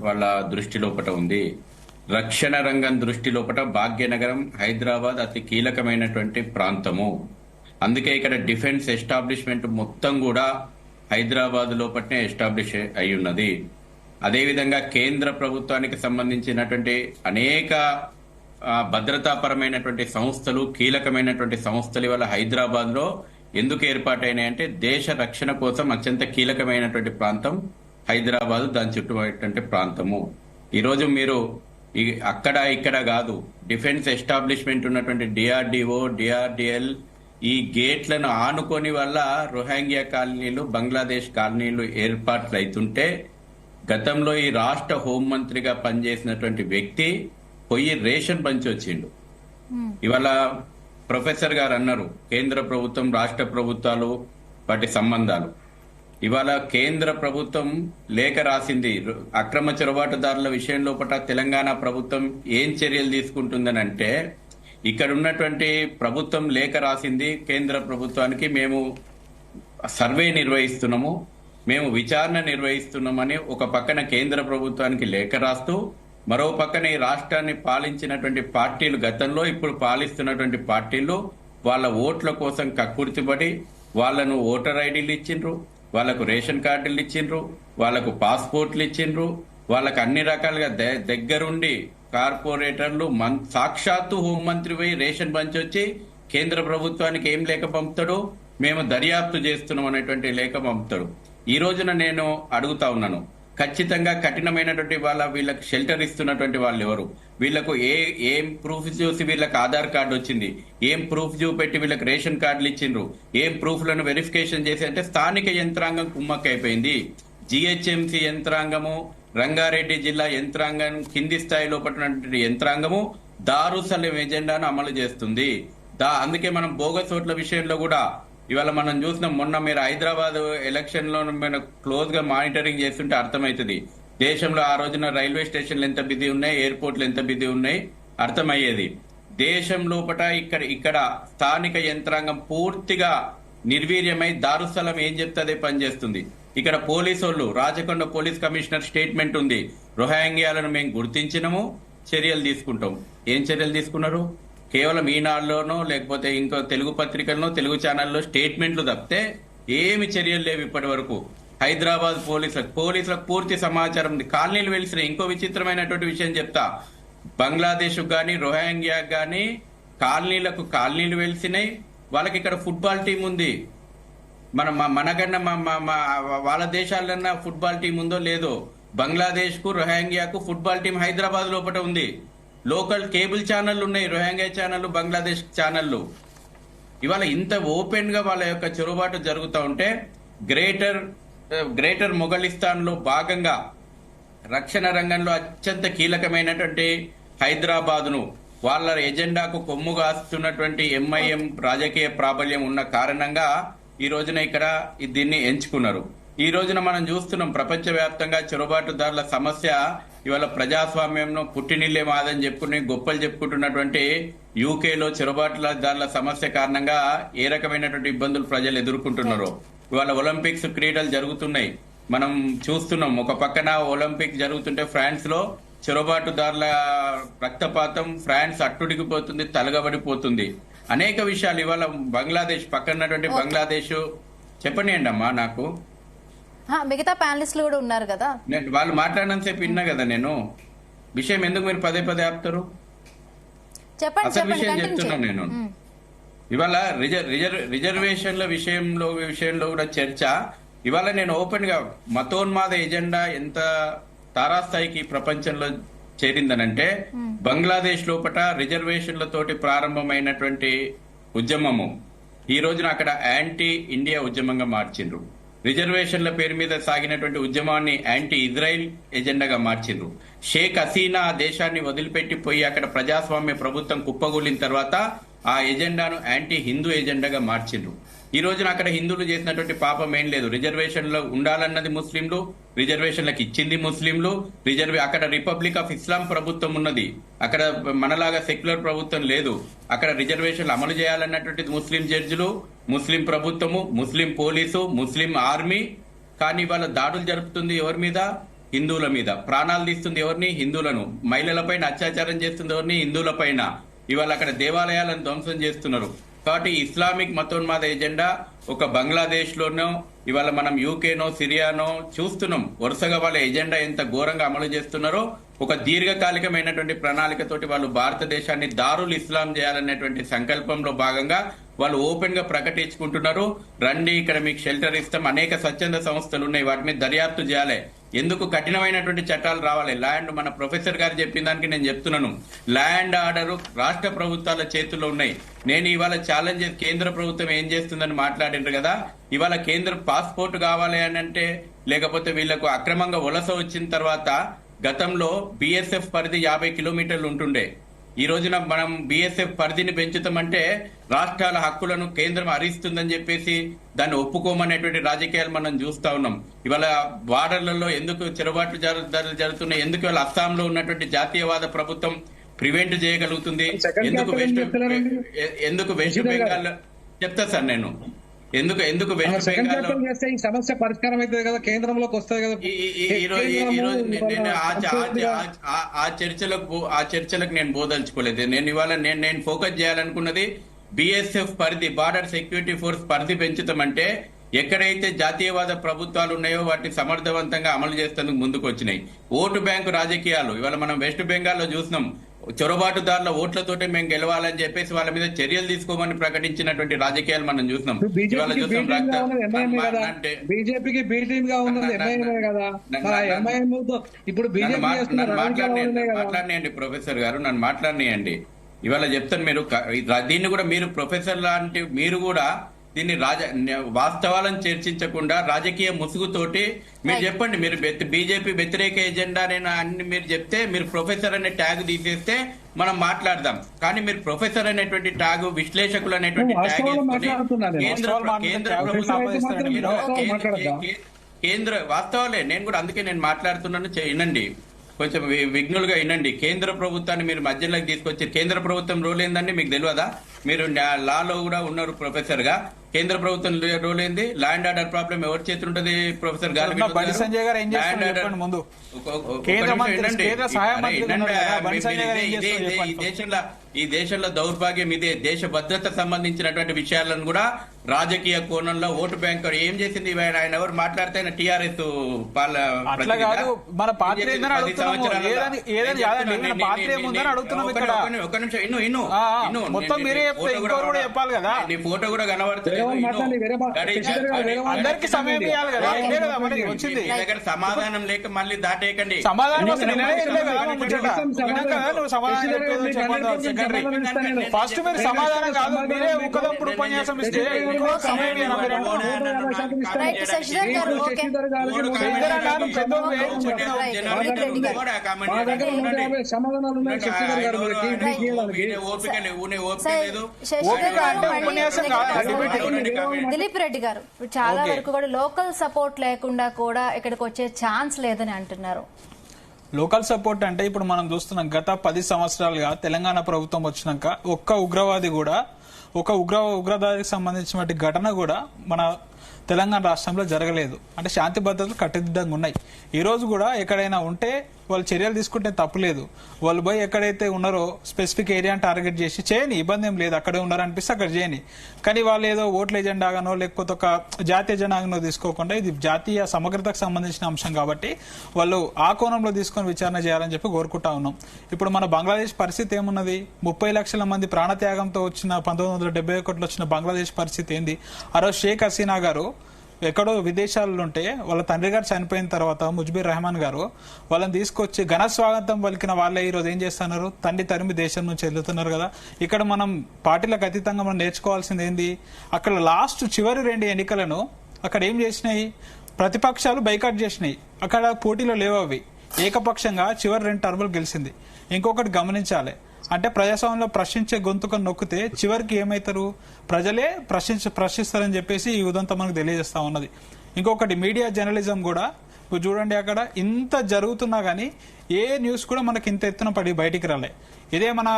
వాళ్ళ దృష్టి లోపల ఉంది. రక్షణ రంగం దృష్టి లోపల భాగ్యనగరం, హైదరాబాద్ అతి కీలకమైనటువంటి ప్రాంతము. అందుకే ఇక్కడ డిఫెన్స్ ఎస్టాబ్లిష్మెంట్ మొత్తం కూడా హైదరాబాద్ లోపలనే ఎస్టాబ్లిష్ అయి ఉన్నది. అదేవిధంగా కేంద్ర ప్రభుత్వానికి సంబంధించినటువంటి అనేక భద్రతాపరమైనటువంటి సంస్థలు, కీలకమైనటువంటి సంస్థలు ఇవాళ హైదరాబాద్ లో ఎందుకు ఏర్పాటైనాయంటే దేశ రక్షణ కోసం అత్యంత కీలకమైనటువంటి ప్రాంతం హైదరాబాద్, దాని చుట్టుపక్కల ప్రాంతము. ఈరోజు మీరు అక్కడ ఇక్కడ కాదు, డిఫెన్స్ ఎస్టాబ్లిష్మెంట్ ఉన్నటువంటి డిఆర్డిఓ, డిఆర్డిఎల్ ఈ గేట్లను ఆనుకొని వల్ల రోహింగ్యా కాలనీలు, బంగ్లాదేశ్ కాలనీలు ఏర్పాట్లు అవుతుంటే గతంలో ఈ రాష్ట్ర హోంమంత్రిగా పనిచేసినటువంటి వ్యక్తి పోయి రేషన్ పంచి వచ్చిండు. ఇవాళ ప్రొఫెసర్ గారు అన్నారు కేంద్ర ప్రభుత్వం, రాష్ట్ర ప్రభుత్వాలు వాటి సంబంధాలు. ఇవాళ కేంద్ర ప్రభుత్వం లేఖ రాసింది అక్రమ చొరబాటుదారుల విషయం లోపల తెలంగాణ ప్రభుత్వం ఏం చర్యలు తీసుకుంటుందని అంటే, ఇక్కడ ఉన్నటువంటి ప్రభుత్వం లేఖ రాసింది కేంద్ర ప్రభుత్వానికి, మేము సర్వే నిర్వహిస్తున్నాము, మేము విచారణ నిర్వహిస్తున్నామని ఒక పక్కన కేంద్ర ప్రభుత్వానికి లేఖ రాస్తూ, మరో పక్కన ఈ రాష్ట్రాన్ని పాలించినటువంటి పార్టీలు, గతంలో ఇప్పుడు పాలిస్తున్నటువంటి పార్టీలు వాళ్ళ ఓట్ల కోసం కక్కుర్తిపడి వాళ్లను ఓటర్ ఐడీలు ఇచ్చిండ్రు, వాళ్లకు రేషన్ కార్డులు ఇచ్చిండ్రు, వాళ్లకు పాస్పోర్ట్లు ఇచ్చిండ్రు, వాళ్ళకు అన్ని రకాలుగా దగ్గరుండి కార్పొరేటర్లు సాక్షాత్తు హోంమంత్రి పోయి రేషన్ పంచి వచ్చి కేంద్ర ప్రభుత్వానికి ఏం లేఖ పంపుతాడు, మేము దర్యాప్తు చేస్తున్నాం అనేటువంటి లేఖ పంపుతాడు. ఈ రోజున నేను అడుగుతా ఉన్నాను, ఖచ్చితంగా కఠినమైనటువంటి వీళ్ళకి షెల్టర్ ఇస్తున్నటువంటి వాళ్ళు ఎవరు, వీళ్ళకు ఏం ప్రూఫ్ చూసి వీళ్ళకి ఆధార్ కార్డు వచ్చింది, ఏం ప్రూఫ్ చూపెట్టి వీళ్ళకి రేషన్ కార్డులు ఇచ్చిండ్రు, ఏం ప్రూఫ్లను వెరిఫికేషన్ చేసి అంటే స్థానిక యంత్రాంగం కుమ్మక్కైపోయింది. జిహెచ్ఎంసీ యంత్రాంగము, రంగారెడ్డి జిల్లా యంత్రాంగం, కింది స్థాయిలో పట్టినటువంటి యంత్రాంగము దారుసలం ఎజెండాను అమలు చేస్తుంది. అందుకే మనం బోగస్ ఓట్ల విషయంలో కూడా ఇవాళ మనం చూసినాం. మొన్న మీరు హైదరాబాద్ ఎలక్షన్ లో మనం క్లోజ్ గా మానిటరింగ్ చేస్తుంటే అర్థమవుతుంది దేశంలో ఆ రోజున రైల్వే స్టేషన్లు ఎంత బిజీ ఉన్నాయి, ఎయిర్పోర్ట్లు ఎంత బిజీ ఉన్నాయి అర్థమయ్యేది. దేశం లోపల ఇక్కడ స్థానిక యంత్రాంగం పూర్తిగా నిర్వీర్యమై దారుస్థలం ఏం చెప్తే అదే పనిచేస్తుంది. ఇక్కడ పోలీసు వాళ్ళు, రాచకొండ పోలీస్ కమిషనర్ స్టేట్మెంట్ ఉంది, రోహింగ్యాలను మేము గుర్తించినము, చర్యలు తీసుకుంటాం. ఏం చర్యలు తీసుకున్నారు? కేవలం ఈనాడులోనో లేకపోతే ఇంకో తెలుగు పత్రికల్లో, తెలుగు ఛానల్లో స్టేట్మెంట్లు తప్పితే ఏమి చర్యలు లేవు ఇప్పటి వరకు. హైదరాబాద్ పోలీసులకు పూర్తి సమాచారం ఉంది. కాలనీలు వెలిసిన ఇంకో విచిత్రమైనటువంటి విషయం చెప్తా. బంగ్లాదేశ్ గాని రోహింగ్యా గాని కాలనీలు వెలిసినాయి. వాళ్ళకి ఇక్కడ ఫుట్బాల్ టీం ఉంది. మనకన్నా వాళ్ళ దేశాలన్నా ఫుట్బాల్ టీం ఉందో లేదో, బంగ్లాదేశ్ కు రోహింగ్యాకు ఫుట్బాల్ టీం హైదరాబాద్ లోపల ఉంది. లోకల్ కేబుల్ ఛానళ్లు ఉన్నాయి, రోహింగ్యా ఛానళ్లు, బంగ్లాదేశ్ ఛానళ్లు. ఇవాళ ఇంత ఓపెన్ గా వాళ్ళ యొక్క చొరబాటు జరుగుతూ ఉంటే గ్రేటర్ మొఘలిస్తాన్ లో భాగంగా రక్షణ రంగంలో అత్యంత కీలకమైనటువంటి హైదరాబాద్ ను వాళ్ళ ఎజెండాకు కొమ్ము కాస్తున్నటువంటి ఎంఐఎం రాజకీయ ప్రాబల్యం ఉన్న కారణంగా ఈ రోజున ఇక్కడ దీన్ని ఎంచుకున్నారు. ఈ రోజున మనం చూస్తున్నాం ప్రపంచవ్యాప్తంగా చొరబాటుదారుల సమస్య ఇవాళ ప్రజాస్వామ్యంలో పుట్టినిల్లే మాదని చెప్పుకుని గొప్పలు చెప్పుకుంటున్నటువంటి యూకేలో చొరబాటుదారుల సమస్య కారణంగా ఏ రకమైనటువంటి ఇబ్బందులు ప్రజలు ఎదుర్కొంటున్నారో. ఇవాళ ఒలింపిక్స్ క్రీడలు జరుగుతున్నాయి, మనం చూస్తున్నాం. ఒక పక్కన ఒలింపిక్ జరుగుతుంటే ఫ్రాన్స్ లో చొరబాటుదారుల రక్తపాతం, ఫ్రాన్స్ అట్టుడికిపోతుంది, తలగబడిపోతుంది. అనేక విషయాలు ఇవాళ బంగ్లాదేశ్ పక్కనటువంటి బంగ్లాదేశ్ చెప్పండి అమ్మా. నాకు మిగతా ప్యానలిస్టులు కూడా ఉన్నారు కదా, వాళ్ళు మాట్లాడినంతసేపు విన్నా కదా నేను. విషయం ఎందుకు మీరు పదే పదే ఆపుతారు? అసలు విషయం చెప్తున్నా నేను. ఇవాళ రిజర్వేషన్ల విషయంలో కూడా చర్చ. ఇవాళ నేను ఓపెన్ గా మతోన్మాద ఎజెండా ఎంత తారాస్థాయికి ప్రపంచంలో చేరిందనంటే, బంగ్లాదేశ్ లోపల రిజర్వేషన్లతోటి ప్రారంభమైనటువంటి ఉద్యమము ఈ రోజున అక్కడ యాంటీ ఇండియా ఉద్యమంగా మార్చిండ్రు. రిజర్వేషన్ల పేరు మీద సాగినటువంటి ఉద్యమాన్ని యాంటీ ఇజ్రాయిల్ ఎజెండాగా మార్చిండ్రు. షేక్ హసీనా ఆ దేశాన్ని వదిలిపెట్టి పోయి అక్కడ ప్రజాస్వామ్య ప్రభుత్వం కుప్పగూలిన తర్వాత ఆ ఎజెండాను యాంటీ హిందూ ఎజెండాగా మార్చిండ్రు. ఈ రోజున అక్కడ హిందువులు చేసినటువంటి పాపం ఏం లేదు. రిజర్వేషన్లో ఉండాలన్నది ముస్లింలు, రిజర్వేషన్లకు ఇచ్చింది ముస్లింలు. అక్కడ రిపబ్లిక్ ఆఫ్ ఇస్లాం ప్రభుత్వం ఉన్నది, అక్కడ మనలాగా సెక్యులర్ ప్రభుత్వం లేదు. అక్కడ రిజర్వేషన్లు అమలు చేయాలన్నటువంటిది ముస్లిం జడ్జిలు, ముస్లిం ప్రభుత్వము, ముస్లిం పోలీసు, ముస్లిం ఆర్మీ. కానీ ఇవాళ దాడులు జరుపుతుంది ఎవరి మీద? హిందువుల మీద. ప్రాణాలు తీస్తుంది ఎవరిని? హిందువులను. మహిళలపైన అత్యాచారం చేస్తుంది ఎవరిని? హిందువులపైన. ఇవాళ అక్కడ దేవాలయాలను ధ్వంసం చేస్తున్నారు. కాబట్టి ఇస్లామిక్ మతోన్మాద ఎజెండా ఒక బంగ్లాదేశ్ లోనో, ఇవాళ మనం యూకేనో, సిరియానో చూస్తున్నాం. వరుసగా వాళ్ళ ఎజెండా ఎంత ఘోరంగా అమలు చేస్తున్నారో, ఒక దీర్ఘకాలికమైనటువంటి ప్రణాళికతోటి వాళ్ళు భారతదేశాన్ని దారుల్ ఇస్లాం చేయాలనేటువంటి సంకల్పంలో భాగంగా వాళ్ళు ఓపెన్ గా ప్రకటించుకుంటున్నారు. రండి, ఇక్కడ మీకు షెల్టర్ ఇస్తాం. అనేక స్వచ్ఛంద సంస్థలు ఉన్నాయి, వాటి మీద దర్యాప్తు చేయాలి. ఎందుకు కఠినమైనటువంటి చట్టాలు రావాలి? ల్యాండ్, మన ప్రొఫెసర్ గారు చెప్పిన దానికి నేను చెప్తున్నాను, ల్యాండ్ ఆర్డర్ రాష్ట్ర ప్రభుత్వాల చేతుల్లో ఉన్నాయి. నేను ఇవాళ ఛాలెంజ్ చేసి కేంద్ర ప్రభుత్వం ఏం చేస్తుందని మాట్లాడిండ్రు కదా. ఇవాళ కేంద్ర పాస్పోర్ట్ కావాలి అని అంటే, లేకపోతే వీళ్లకు అక్రమంగా వలస వచ్చిన తర్వాత గతంలో బిఎస్ఎఫ్ పరిధి 50 కిలోమీటర్లు ఉంటుండే. ఈ రోజున మనం బిఎస్ఎఫ్ పరిధిని పెంచుతామంటే రాష్ట్రాల హక్కులను కేంద్రం హరిస్తుందని చెప్పేసి దాన్ని ఒప్పుకోమనేటువంటి రాజకీయాలు మనం చూస్తా ఉన్నాం. ఇవాళ బార్డర్లలో ఎందుకు చెరబాట్లు జరుగుతున్నాయి? ఎందుకు ఇవాళ అస్సాంలో ఉన్నటువంటి జాతీయవాద ప్రభుత్వం ప్రివెంట్ చేయగలుగుతుంది? ఎందుకు వెస్ట్ బెంగాల్ చెప్తా సార్ నేను, ఎందుకు వెస్ట్ బెంగాల్ ఈ సమస్య పరిష్కారం అవుతుంది కదా, కేంద్రంలోకి వస్తుంది కదా. ఈ రోజు నేను ఆ చర్చలకు నేను బోదలుచుకోలేదు. నేను ఇవాళ నేను ఫోకస్ చేయాలనుకున్నది బిఎస్ఎఫ్ పరిధి, బార్డర్ సెక్యూరిటీ ఫోర్స్ పరిధి పెంచుతామంటే ఎక్కడైతే జాతీయవాద ప్రభుత్వాలు ఉన్నాయో వాటిని సమర్థవంతంగా అమలు చేసేందుకు ముందుకు వచ్చినాయి. ఓటు బ్యాంకు రాజకీయాలు ఇవాళ మనం వెస్ట్ బెంగాల్లో చూసినాం. చొరబాటుదారుల ఓట్లతోటే మేము గెలవాలని చెప్పేసి వాళ్ళ మీద చర్యలు తీసుకోమని ప్రకటించినటువంటి రాజకీయాలు మనం చూస్తున్నాం. ఇవాళ చూస్తాం బీజేపీకి బీ టీమ్ గా ఉన్నది ఎంఐఎంఏ కదా. ఇప్పుడు మాట్లాడినాయండి ప్రొఫెసర్ గారు, నన్ను మాట్లాడినాయండి. ఇవాళ చెప్తాను, మీరు దీన్ని కూడా మీరు ప్రొఫెసర్ లాంటి మీరు కూడా దీన్ని వాస్తవాలను చర్చించకుండా రాజకీయ ముసుగుతోటి మీరు చెప్పండి. మీరు బీజేపీ వ్యతిరేక ఎజెండా నేను అన్ని మీరు చెప్తే మీరు ప్రొఫెసర్ అనే ట్యాగ్ తీసేస్తే మనం మాట్లాడదాం. కానీ మీరు ప్రొఫెసర్ అనేటువంటి ట్యాగ్, విశ్లేషకులు అనేటువంటి ట్యాగ్ కేంద్ర వాస్తవాలే. నేను కూడా అందుకే నేను మాట్లాడుతున్నాను, వినండి, కొంచెం విఘ్నులుగా వినండి. కేంద్ర ప్రభుత్వాన్ని మీరు మధ్యలోకి తీసుకొచ్చి, కేంద్ర ప్రభుత్వం రోల్ ఏందండి మీకు తెలియదా? మీరు లాలో కూడా ఉన్నారు ప్రొఫెసర్ గా. కేంద్ర ప్రభుత్వం రోల్ ఏంది? ల్యాండ్ ఆర్డర్ ప్రాబ్లం ఎవరి చేతులు ఉంటది ప్రొఫెసర్ గారు? ఈ దేశంలో దౌర్భాగ్యం ఇదే. దేశ భద్రత సంబంధించినటువంటి విషయాలను కూడా రాజకీయ కోణంలో ఓటు బ్యాంక్ ఏం చేసింది? ఆయన ఎవరు మాట్లాడితే టీఆర్ఎస్ ఒక నిమిషం నీ ఫోటో కూడా కనబడుతుంది. అందరికి సమయం ఇవ్వాలి కదా, వచ్చింది దగ్గర సమాధానం లేక మళ్ళీ దాటేయకండి. ఫస్ట్ మీరు సమాధానం కాదు, మీరే ఒకదప్పుడు ఉపన్యాసం ఇస్తే సమయం దిలీప్ రెడ్డి గారు చాలా వరకు కూడా లోకల్ సపోర్ట్ లేకుండా కూడా ఇక్కడికి వచ్చే ఛాన్స్ లేదని అంటున్నారు. లోకల్ సపోర్ట్ అంటే ఇప్పుడు మనం చూస్తున్నాం, గత 10 సంవత్సరాలుగా తెలంగాణ ప్రభుత్వం వచ్చినాక ఒక్క ఉగ్రవాది కూడా, ఒక ఉగ్రదాడికి సంబంధించిన ఘటన కూడా మన తెలంగాణ రాష్ట్రంలో జరగలేదు. అంటే శాంతి భద్రతలు కట్టుదిట్టంగా ఉన్నాయి. ఈ రోజు కూడా ఎక్కడైనా ఉంటే వాళ్ళు చర్యలు తీసుకుంటే తప్పులేదు. వాళ్ళు పోయి ఎక్కడైతే ఉన్నారో స్పెసిఫిక్ ఏరియాని టార్గెట్ చేసి చేయని, ఇబ్బంది ఏం లేదు. అక్కడే ఉన్నారనిపిస్తే అక్కడ చేయని. కానీ వాళ్ళు ఏదో ఓట్ల ఎజెండాగానో లేకపోతే ఒక జాతీయ ఎజెండాగానో తీసుకోకుండా, ఇది జాతీయ సమగ్రతకు సంబంధించిన అంశం కాబట్టి వాళ్ళు ఆ కోణంలో తీసుకొని విచారణ చేయాలని చెప్పి కోరుకుంటా ఉన్నాం. ఇప్పుడు మన బంగ్లాదేశ్ పరిస్థితి ఏమున్నది? 30 లక్షల మంది ప్రాణత్యాగంతో వచ్చిన 1971లో వచ్చిన బంగ్లాదేశ్ పరిస్థితి ఏంది? ఆ రోజు షేక్ హసీనా గారు ఎక్కడో విదేశాల్లో ఉంటే వాళ్ళ తండ్రి గారు చనిపోయిన తర్వాత ముజ్బీర్ రెహమాన్ గారు వాళ్ళని తీసుకొచ్చి ఘన స్వాగతం పలికిన వాళ్ళే ఈరోజు ఏం చేస్తున్నారు? తండ్రి తరిమి దేశం నుంచి వెళ్తున్నారు కదా. ఇక్కడ మనం పార్టీలకు అతీతంగా మనం నేర్చుకోవాల్సింది ఏంది? అక్కడ లాస్ట్ చివరి 2 ఎన్నికలను అక్కడ ఏం చేసినాయి? ప్రతిపక్షాలు బైకాట్ చేసినాయి. అక్కడ పోటీలో లేవు అవి. ఏకపక్షంగా చివరి 2 టర్ములు గెలిచింది. ఇంకొకటి గమనించాలి, అంటే ప్రజాస్వామ్యంలో ప్రశ్నించే గొంతుకను నొక్కితే చివరికి ఏమైతారు? ప్రజలే ప్రశ్నిస్తారని చెప్పేసి ఈ ఉదంతం మనకు తెలియజేస్తా ఉన్నది. ఇంకొకటి మీడియా జర్నలిజం కూడా చూడండి, అక్కడ ఇంత జరుగుతున్నా గానీ ఏ న్యూస్ కూడా మనకి ఇంత ఎత్తున బయటికి రాలే. ఇదే మన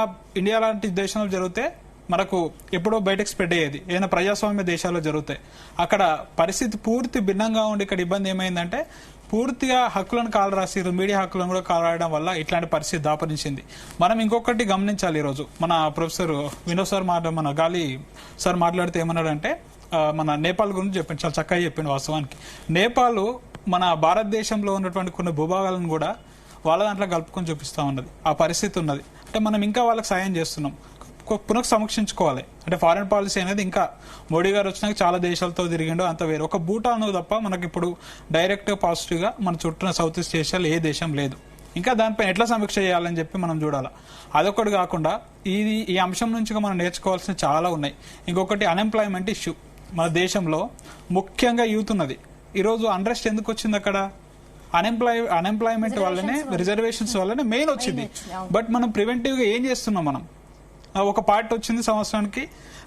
ఇండియా లాంటి దేశంలో జరిగితే మనకు ఎప్పుడో బయటకు స్ప్రెడ్ అయ్యేది. ఏదైనా ప్రజాస్వామ్య దేశాల్లో జరుగుతాయి. అక్కడ పరిస్థితి పూర్తి భిన్నంగా ఉండి ఇక్కడ ఇబ్బంది ఏమైందంటే పూర్తిగా హక్కులను కాలు రాసిరు, మీడియా హక్కులను కూడా కాలు రాయడం వల్ల ఇట్లాంటి పరిస్థితి దాపరించింది. మనం ఇంకొకటి గమనించాలి. ఈరోజు మన ప్రొఫెసర్ వినోద్ సార్ మన గాలి సార్ మాట్లాడితే ఏమన్నాడంటే మన నేపాల్ గురించి చెప్పింది, చాలా చక్కగా చెప్పింది. వాస్తవానికి నేపాల్ మన భారతదేశంలో ఉన్నటువంటి కొన్ని భూభాగాలను కూడా వాళ్ళ దాంట్లో కలుపుకొని చూపిస్తా ఉన్నది. ఆ పరిస్థితి ఉన్నది. అంటే మనం ఇంకా వాళ్ళకి సాయం చేస్తున్నాం. పునః సమీక్షించుకోవాలి. అంటే ఫారెన్ పాలసీ అనేది ఇంకా మోడీ గారు వచ్చినాక చాలా దేశాలతో తిరిగిండో అంత వేరు. ఒక భూటాన్ తప్ప మనకి ఇప్పుడు డైరెక్ట్ పాజిటివ్ గా మన చుట్టూ సౌత్ ఈస్ట్ ఏషియాలో ఏ దేశం లేదు. ఇంకా దానిపైన ఎట్లా సమీక్ష చేయాలని చెప్పి మనం చూడాలి. అదొకటి కాకుండా ఈ అంశం నుంచి మనం నేర్చుకోవాల్సిన చాలా ఉన్నాయి. ఇంకొకటి అన్ఎంప్లాయ్మెంట్ ఇష్యూ. మన దేశంలో ముఖ్యంగా యూత్ ఉన్నది. ఈరోజు అన్రెస్ట్ ఎందుకు వచ్చింది? అక్కడ అన్ఎంప్లాయ్మెంట్ వల్లనే, రిజర్వేషన్స్ వల్లనే మెయిన్ వచ్చింది. బట్ మనం ప్రివెంటివ్ గా ఏం చేస్తున్నాం? మనం ఒక పార్టీ వచ్చింది, సంవత్సరానికి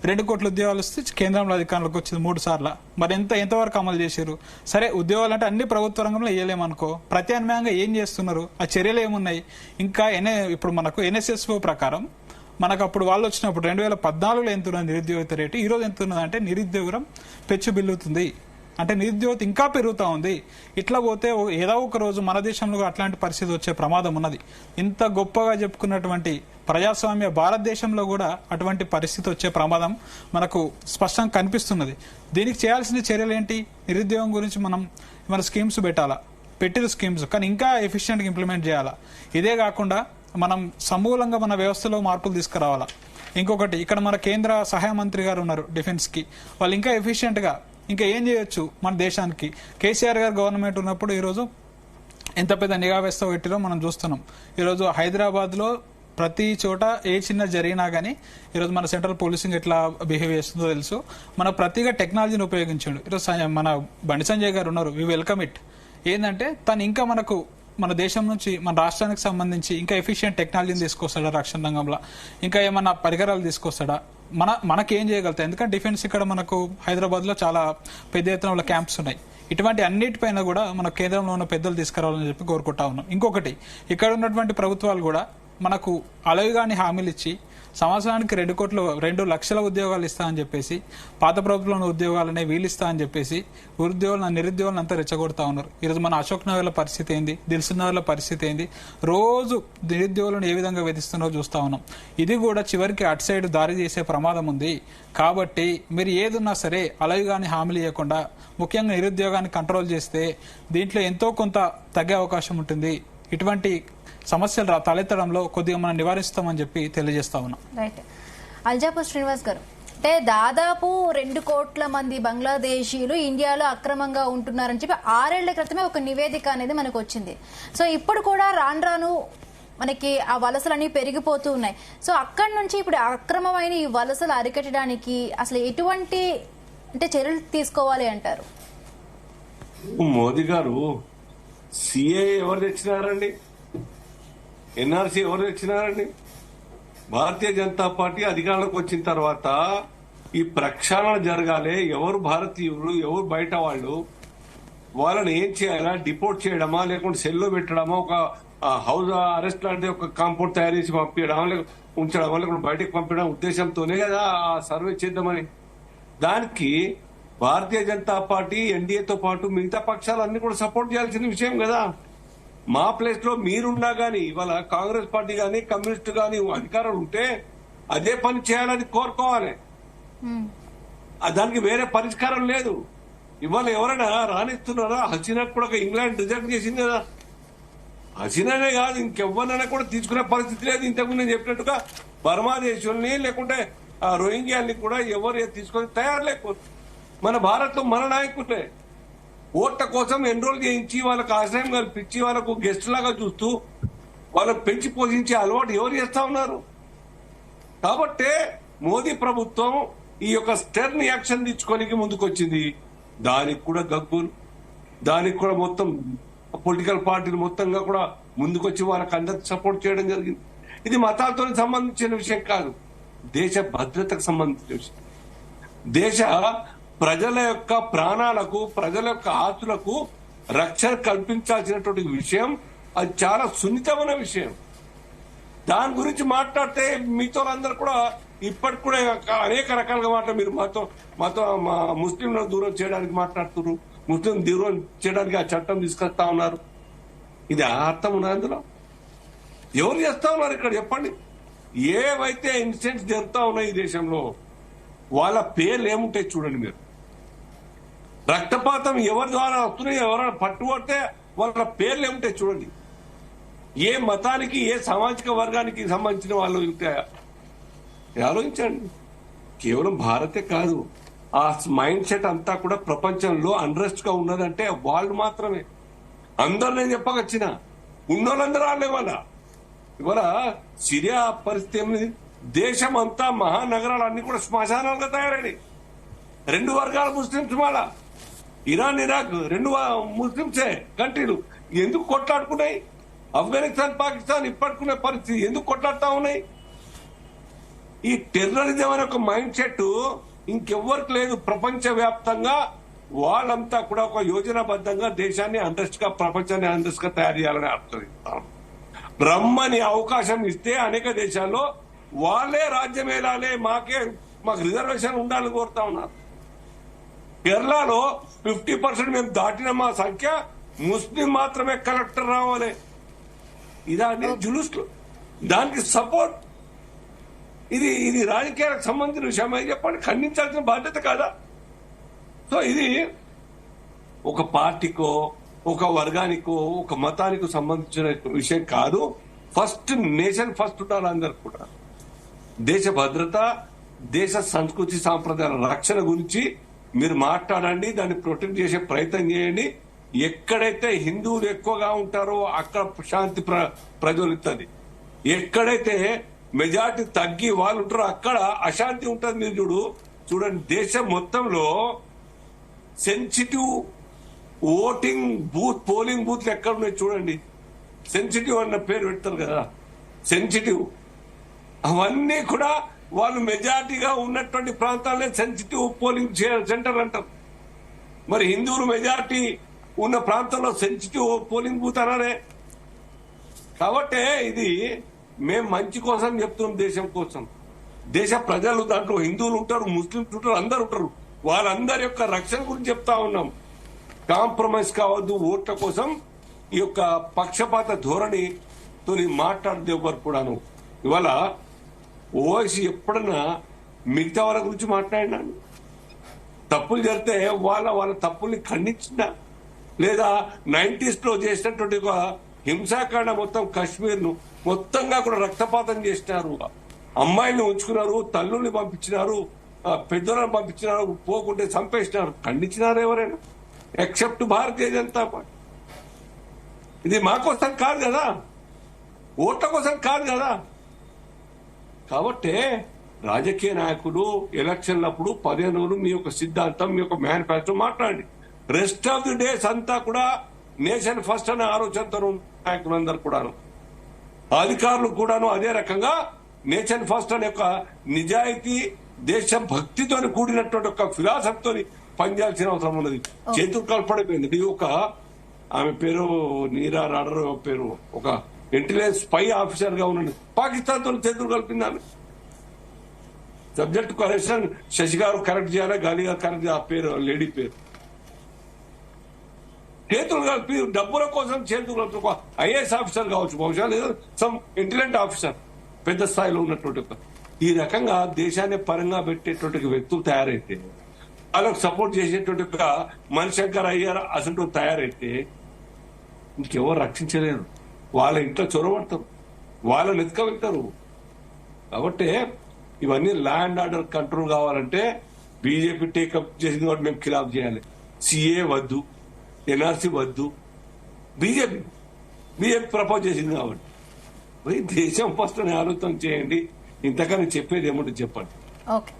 2 కోట్ల ఉద్యోగాలు వస్తే కేంద్రంలో అధికారంలోకి వచ్చింది 3 సార్లు. మరి ఎంతవరకు అమలు చేశారు? సరే, ఉద్యోగాలు అంటే అన్ని ప్రభుత్వ రంగంలో వేయలేమనుకో, ప్రత్యామ్నాయంగా ఏం చేస్తున్నారు? ఆ చర్యలు ఏమున్నాయి? ఇంకా ఇప్పుడు మనకు NSSO ప్రకారం మనకు అప్పుడు వాళ్ళు వచ్చినప్పుడు 2014లో ఎంత ఉన్నది నిరుద్యోగిత రేటు, ఈ రోజు ఎంత ఉన్నదంటే నిరుద్యోగం పెచ్చుబిల్లుతుంది. అంటే నిరుద్యోగత ఇంకా పెరుగుతూ ఉంది. ఇట్లా పోతే ఏదో ఒక రోజు మన దేశంలో అట్లాంటి పరిస్థితి వచ్చే ప్రమాదం ఉన్నది. ఇంత గొప్పగా చెప్పుకున్నటువంటి ప్రజాస్వామ్య భారతదేశంలో కూడా అటువంటి పరిస్థితి వచ్చే ప్రమాదం మనకు స్పష్టంగా కనిపిస్తున్నది. దీనికి చేయాల్సిన చర్యలు ఏంటి? నిరుద్యోగం గురించి మన స్కీమ్స్ పెట్టాలా, పెట్టిన స్కీమ్స్ కానీ ఇంకా ఎఫిషియెంట్గా ఇంప్లిమెంట్ చేయాలా. ఇదే కాకుండా మనం సమూలంగా మన వ్యవస్థలో మార్పులు తీసుకురావాలా. ఇంకొకటి, ఇక్కడ మన కేంద్ర సహాయ మంత్రి గారు ఉన్నారు డిఫెన్స్ కి, వాళ్ళు ఇంకా ఎఫిషియెంట్ గా ఇంకా ఏం చేయొచ్చు మన దేశానికి. కేసీఆర్ గారు గవర్నమెంట్ ఉన్నప్పుడు ఈరోజు ఎంత పెద్ద నిఘా వ్యవస్థ పెట్టిరో మనం చూస్తున్నాం. ఈరోజు హైదరాబాద్ లో ప్రతి చోట ఏ చిన్న జరిగినా గానీ ఈరోజు మన సెంట్రల్ పోలీసింగ్ ఎట్లా బిహేవ్ చేస్తుందో తెలుసు. మన ప్రతిగా టెక్నాలజీని ఉపయోగించాడు. ఈరోజు మన బండి సంజయ్ గారు ఉన్నారు, వి వెల్కమ్ ఇట్. ఏంటంటే తను ఇంకా మనకు మన దేశం నుంచి మన రాష్ట్రానికి సంబంధించి ఇంకా ఎఫిషియెంట్ టెక్నాలజీని తీసుకొస్తాడా, రక్షణ రంగంలో ఇంకా ఏమన్నా పరికరాలు తీసుకొస్తాడా, మనకేం చేయగలుగుతాయి. ఎందుకంటే డిఫెన్స్ ఇక్కడ మనకు హైదరాబాద్ లో చాలా పెద్ద ఎత్తున క్యాంప్స్ ఉన్నాయి. ఇటువంటి అన్నిటిపైన కూడా మన కేంద్రంలో ఉన్న పెద్దలు తీసుకురావాలని చెప్పి కోరుకుంటా ఉన్నాం. ఇంకొకటి, ఇక్కడ ఉన్నటువంటి ప్రభుత్వాలు కూడా మనకు అలవిగాని హామీలు ఇచ్చి సంవత్సరానికి 2 లక్షల ఉద్యోగాలు ఇస్తా అని చెప్పేసి, పాత ప్రభుత్వంలో ఉద్యోగాలనే వీలు ఇస్తా అని చెప్పేసి నిరుద్యోగులను అంతా రెచ్చగొడతా ఉన్నారు. ఈరోజు మన అశోక్ నగర్ల పరిస్థితి ఏంది, దిల్సుఖ్ నగర్ల పరిస్థితి ఏంది, రోజు నిరుద్యోగులను ఏ విధంగా వేధిస్తున్నారో చూస్తా ఉన్నాం. ఇది కూడా చివరికి అటు సైడ్ దారి చేసే ప్రమాదం ఉంది. కాబట్టి మీరు ఏదున్నా సరే అలవిగాని హామీలు ఇవ్వకుండా ముఖ్యంగా నిరుద్యోగాన్ని కంట్రోల్ చేస్తే దీంట్లో ఎంతో కొంత తగ్గే అవకాశం ఉంటుంది. ఇటువంటి సమస్యలు తలెత్తడంలో కొద్దిగా మనం నివారిస్తామని చెప్పి తెలియజేస్తా ఉన్నాం. రైట్. అల్జాపూర్ శ్రీనివాస్ గారు, అంటే దాదాపు 2 కోట్ల మంది బంగ్లాదేశీలు ఇండియాలో అక్రమంగా ఉంటున్నారని చెప్పి 6 ఏళ్ల క్రితమే ఒక నివేదిక అనేది మనకు వచ్చింది. సో ఇప్పుడు కూడా రాను మనకి ఆ వలసలన్నీ పెరిగిపోతూ ఉన్నాయి. సో అక్కడి నుంచి ఇప్పుడు అక్రమమైన ఈ వలసలు అరికట్టడానికి అసలు ఎటువంటి చర్యలు తీసుకోవాలి అంటారు? మోదీ గారు సిఏ ఎవరు తెచ్చినారండి? ఎన్ఆర్సీ ఎవరు తెచ్చినారండి? భారతీయ జనతా పార్టీ అధికారంలోకి వచ్చిన తర్వాత ఈ ప్రక్షాళన జరగాలి. ఎవరు భారతీయులు, ఎవరు బయట వాళ్ళని ఏం చేయాలా? డిపోర్ట్ చేయడమా, లేకుంటే సెల్లో పెట్టడమా, ఒక హౌస్ అరెస్ట్ లాంటి ఒక కాంపౌండ్ తయారు చేసి పంపించడమా, లేకుంటే ఉంచడమా, లేకుంటే బయటకు పంపించడం ఉద్దేశంతోనే కదా ఆ సర్వే చేద్దామని. దానికి భారతీయ జనతా పార్టీ ఎన్డీఏతో పాటు మిగతా పక్షాలన్నీ కూడా సపోర్ట్ చేయాల్సిన విషయం కదా. మా ప్లేస్ లో మీరున్నా గానీ, ఇవాళ కాంగ్రెస్ పార్టీ గానీ కమ్యూనిస్ట్ గానీ అధికారులు ఉంటే అదే పని చేయాలని కోరుకోవాలి. దానికి వేరే పరిష్కారం లేదు. ఇవాళ ఎవరైనా రాణిస్తున్నారా? హసీనాకు కూడా ఇంగ్లాండ్ రిజెక్ట్ చేసింది కదా. హసీనానే కాదు, ఇంకెవ్వరైనా కూడా తీసుకునే పరిస్థితి లేదు. ఇంతకుముందు నేను చెప్పినట్టుగా బర్మా దేశంని లేకుంటే రోహింగ్యాల్ని కూడా ఎవరు తీసుకొని తయారు లేకపోతే మన భారత్ లో మన నాయకులే ఓట్ల కోసం ఎన్రోల్ చేయించి వాళ్ళకు ఆశ్రయం కల్పించి వాళ్ళకు గెస్ట్ లాగా చూస్తూ వాళ్ళకు పెంచి పోషించే అలవాటు ఎవరు చేస్తా ఉన్నారు? కాబట్టే మోదీ ప్రభుత్వం ఈ యొక్క స్టెర్న్ యాక్షన్ తీసుకోనికి ముందుకొచ్చింది. దానికి కూడా గగ్గులు, దానికి కూడా మొత్తం పొలిటికల్ పార్టీలు మొత్తంగా కూడా ముందుకొచ్చి వాళ్ళకి అందరికి సపోర్ట్ చేయడం జరిగింది. ఇది మతాలతో సంబంధించిన విషయం కాదు, దేశ భద్రతకు సంబంధించిన విషయం. దేశ ప్రజల యొక్క ప్రాణాలకు, ప్రజల యొక్క ఆస్తులకు రక్షణ కల్పించాల్సినటువంటి విషయం. అది చాలా సున్నితమైన విషయం. దాని గురించి మాట్లాడితే మీతో అందరూ కూడా ఇప్పటికి కూడా అనేక రకాలుగా మీరు మాతో ముస్లింలను దూరం చేయడానికి మాట్లాడుతున్నారు, ముస్లిం దూరం చేయడానికి ఆ చట్టం తీసుకొస్తా ఉన్నారు. ఇది అర్థం ఉన్నది అందులో? ఎవరు చేస్తా ఉన్నారు ఇక్కడ చెప్పండి? ఏవైతే ఇన్సిడెంట్స్ జరుగుతా ఉన్నాయి ఈ దేశంలో వాళ్ళ పేర్లు ఏముంటాయి చూడండి మీరు. రక్తపాతం ఎవరి ద్వారా వస్తున్నాయి, ఎవరైనా పట్టుబడితే వాళ్ళ పేర్లు ఏముంటాయి చూడండి. ఏ మతానికి, ఏ సామాజిక వర్గానికి సంబంధించిన వాళ్ళు ఉంటాయా? ఆలోచించండి. కేవలం భారతే కాదు, ఆ మైండ్ సెట్ అంతా కూడా ప్రపంచంలో అన్రెస్ట్ గా ఉన్నదంటే వాళ్ళు మాత్రమే. అందరూ నేను చెప్పకొచ్చిన ఉన్నోళ్ళందరూ వాళ్ళే. ఇవాళ సిరియా పరిస్థితి ఏమిటి? దేశం అంతా మహానగరాలు అన్ని కూడా శ్మశానాలుగా తయారైనాయి. 2 వర్గాల ముస్లింస్, మళ్ళా ఇరాన్, ఇరాక్ 2 ముస్లింసే కంట్రీలు ఎందుకు కొట్లాడుకున్నాయి? ఆఫ్ఘనిస్తాన్, పాకిస్తాన్ ఇప్పటికునే పరిస్థితి ఎందుకు కొట్లాడుతా ఉన్నాయి? ఈ టెర్రరిజం అనే ఒక మైండ్ సెట్ ఇంకెవ్వరికి లేదు. ప్రపంచ వ్యాప్తంగా వాళ్ళంతా కూడా ఒక యోజనాబద్ధంగా దేశాన్ని అండర్స్ట్ గా, ప్రపంచాన్ని అండర్స్ట్ గా తయారు చేయాలని అర్థం. బ్రహ్మని అవకాశం ఇస్తే అనేక దేశాల్లో వాళ్ళే రాజ్యం ఏలాలే, మాకు రిజర్వేషన్ ఉండాలని కోరుతా ఉన్నారు. కేరళలో 50% మేము దాటిన మా సంఖ్య, ముస్లిం మాత్రమే కలెక్టర్ రావాలి. ఇదాన్ని జులుస్లు, దానికి సపోర్ట్. ఇది రాజకీయాలకు సంబంధించిన విషయం అని చెప్పండి, ఖండించాల్సిన బాధ్యత కాదా? సో ఇది ఒక పార్టీకో, ఒక వర్గానికో, ఒక మతానికో సంబంధించిన విషయం కాదు. ఫస్ట్ నేషన్ ఫస్ట్ ఉండాలి అందరు కూడా. దేశ భద్రత, దేశ సంస్కృతి సాంప్రదాయాల రక్షణ గురించి మీరు మాట్లాడండి, దాన్ని ప్రొటెక్ట్ చేసే ప్రయత్నం చేయండి. ఎక్కడైతే హిందువులు ఎక్కువగా ఉంటారో అక్కడ శాంతి ప్రజ్వలిస్తుంది. ఎక్కడైతే మెజార్టీ తగ్గి వాళ్ళు ఉంటారో అక్కడ అశాంతి ఉంటుంది. మీరు చూడండి దేశం మొత్తంలో సెన్సిటివ్ ఓటింగ్ బూత్, పోలింగ్ బూత్లు ఎక్కడ ఉన్నాయి చూడండి. సెన్సిటివ్ అన్న పేరు పెడతారు కదా, సెన్సిటివ్. అవన్నీ కూడా వాళ్ళు మెజార్టీగా ఉన్నటువంటి ప్రాంతాలనే సెన్సిటివ్ పోలింగ్ సెంటర్ అంటారు. మరి హిందువులు మెజార్టీ ఉన్న ప్రాంతంలో సెన్సిటివ్ పోలింగ్ బూత్ అనారే. కాబట్టి ఇది మేము మంచి కోసం చెప్తున్నాం, దేశం కోసం. దేశ ప్రజలు దాంట్లో హిందువులు ఉంటారు, ముస్లింలు ఉంటారు, అందరు ఉంటారు. వాళ్ళందరి యొక్క రక్షణ గురించి చెప్తా ఉన్నాం. కాంప్రమైజ్ కావద్దు ఓట్ల కోసం. ఈ యొక్క పక్షపాత ధోరణితో మాట్లాడదు ఎవరు కూడాను. ఇవాళ ఓవైసీ ఎప్పుడన్నా మిగతా వాళ్ళ గురించి మాట్లాడినాను, తప్పులు జరిగితే వాళ్ళ తప్పుల్ని ఖండించిన, లేదా 90s లో చేసినటువంటి ఒక హింసాకాండ మొత్తం కాశ్మీర్ ను మొత్తంగా కూడా రక్తపాతం చేసినారు. అమ్మాయిల్ని ఉంచుకున్నారు, తల్లుల్ని పంపించినారు, పెద్దలను పంపించినారు, పోకుంటే చంపేసినారు. ఖండించినారు ఎవరైనా? Except Bharatiya Janata party. ఇది మా కోసం కాదు కదా, ఓట్ల కోసం కాదు కదా. కాబట్టి రాజకీయ నాయకులు ఎలక్షన్లప్పుడు 15 రోజులు మీ యొక్క సిద్ధాంతం, మీ యొక్క మేనిఫెస్టో మాట్లాడండి. రెస్ట్ ఆఫ్ ది డేస్ అంతా కూడా నేషన్ ఫస్ట్ అనే ఆలోచనతో నాయకులందరూ కూడాను, అధికారులు కూడాను అదే రకంగా నేషన్ ఫస్ట్ అనే ఒక నిజాయితీ, దేశ భక్తితో కూడినటువంటి ఒక ఫిలాసఫీతో పనిచేయాల్సిన అవసరం ఉన్నది. చేతులు కలపడిపోయింది. ఇది ఒక ఆమె పేరు నీరా రాడర్ పేరు, ఒక ఇంటెలిజెన్స్ స్పై ఆఫీసర్ గా ఉన్నాడు, పాకిస్తాన్ తో చేతులు కలిపింది ఆమె. సబ్జెక్ట్ కరెక్షన్ శశి గారు కరెక్ట్ చేయాలా, గాలి గారు కరెక్ట్ చేయాలి. ఆ పేరు లేడీ పేరు. చేతులు కలిపి డబ్బుల కోసం చేతులు కలిపి ఐఏఎస్ ఆఫీసర్ కావచ్చు, బహుశా లేదా సమ్ ఇంటెలిజెంట్ ఆఫీసర్ పెద్ద స్థాయిలో ఉన్నటువంటి ఈ రకంగా దేశాన్ని పరంగా పెట్టేటువంటి వ్యక్తులు తయారైతే, వాళ్ళకు సపోర్ట్ చేసేటువంటి మణిశంకర్ అయ్యారు అసలు తయారైతే ఇంకెవరు రక్షించలేరు. వాళ్ళ ఇంట్లో చొరబడతారు, వాళ్ళని ఎత్తుకెళ్తారు. కాబట్టి ఇవన్నీ ల్యాండ్ ఆర్డర్ కంట్రోల్ కావాలంటే బీజేపీ టేకప్ చేసింది కాబట్టి మేము ఖిలాఫ్ చేయాలి. సిఏ వద్దు, ఎన్ఆర్సీ వద్దు, బీజేపీ ప్రపోజ్ చేసింది కాబట్టి మరి దేశం ఫస్ట్ అని ఆలోచన చేయండి. ఇంతకన్నా చెప్పేది ఏముంటుంది చెప్పండి. ఓకే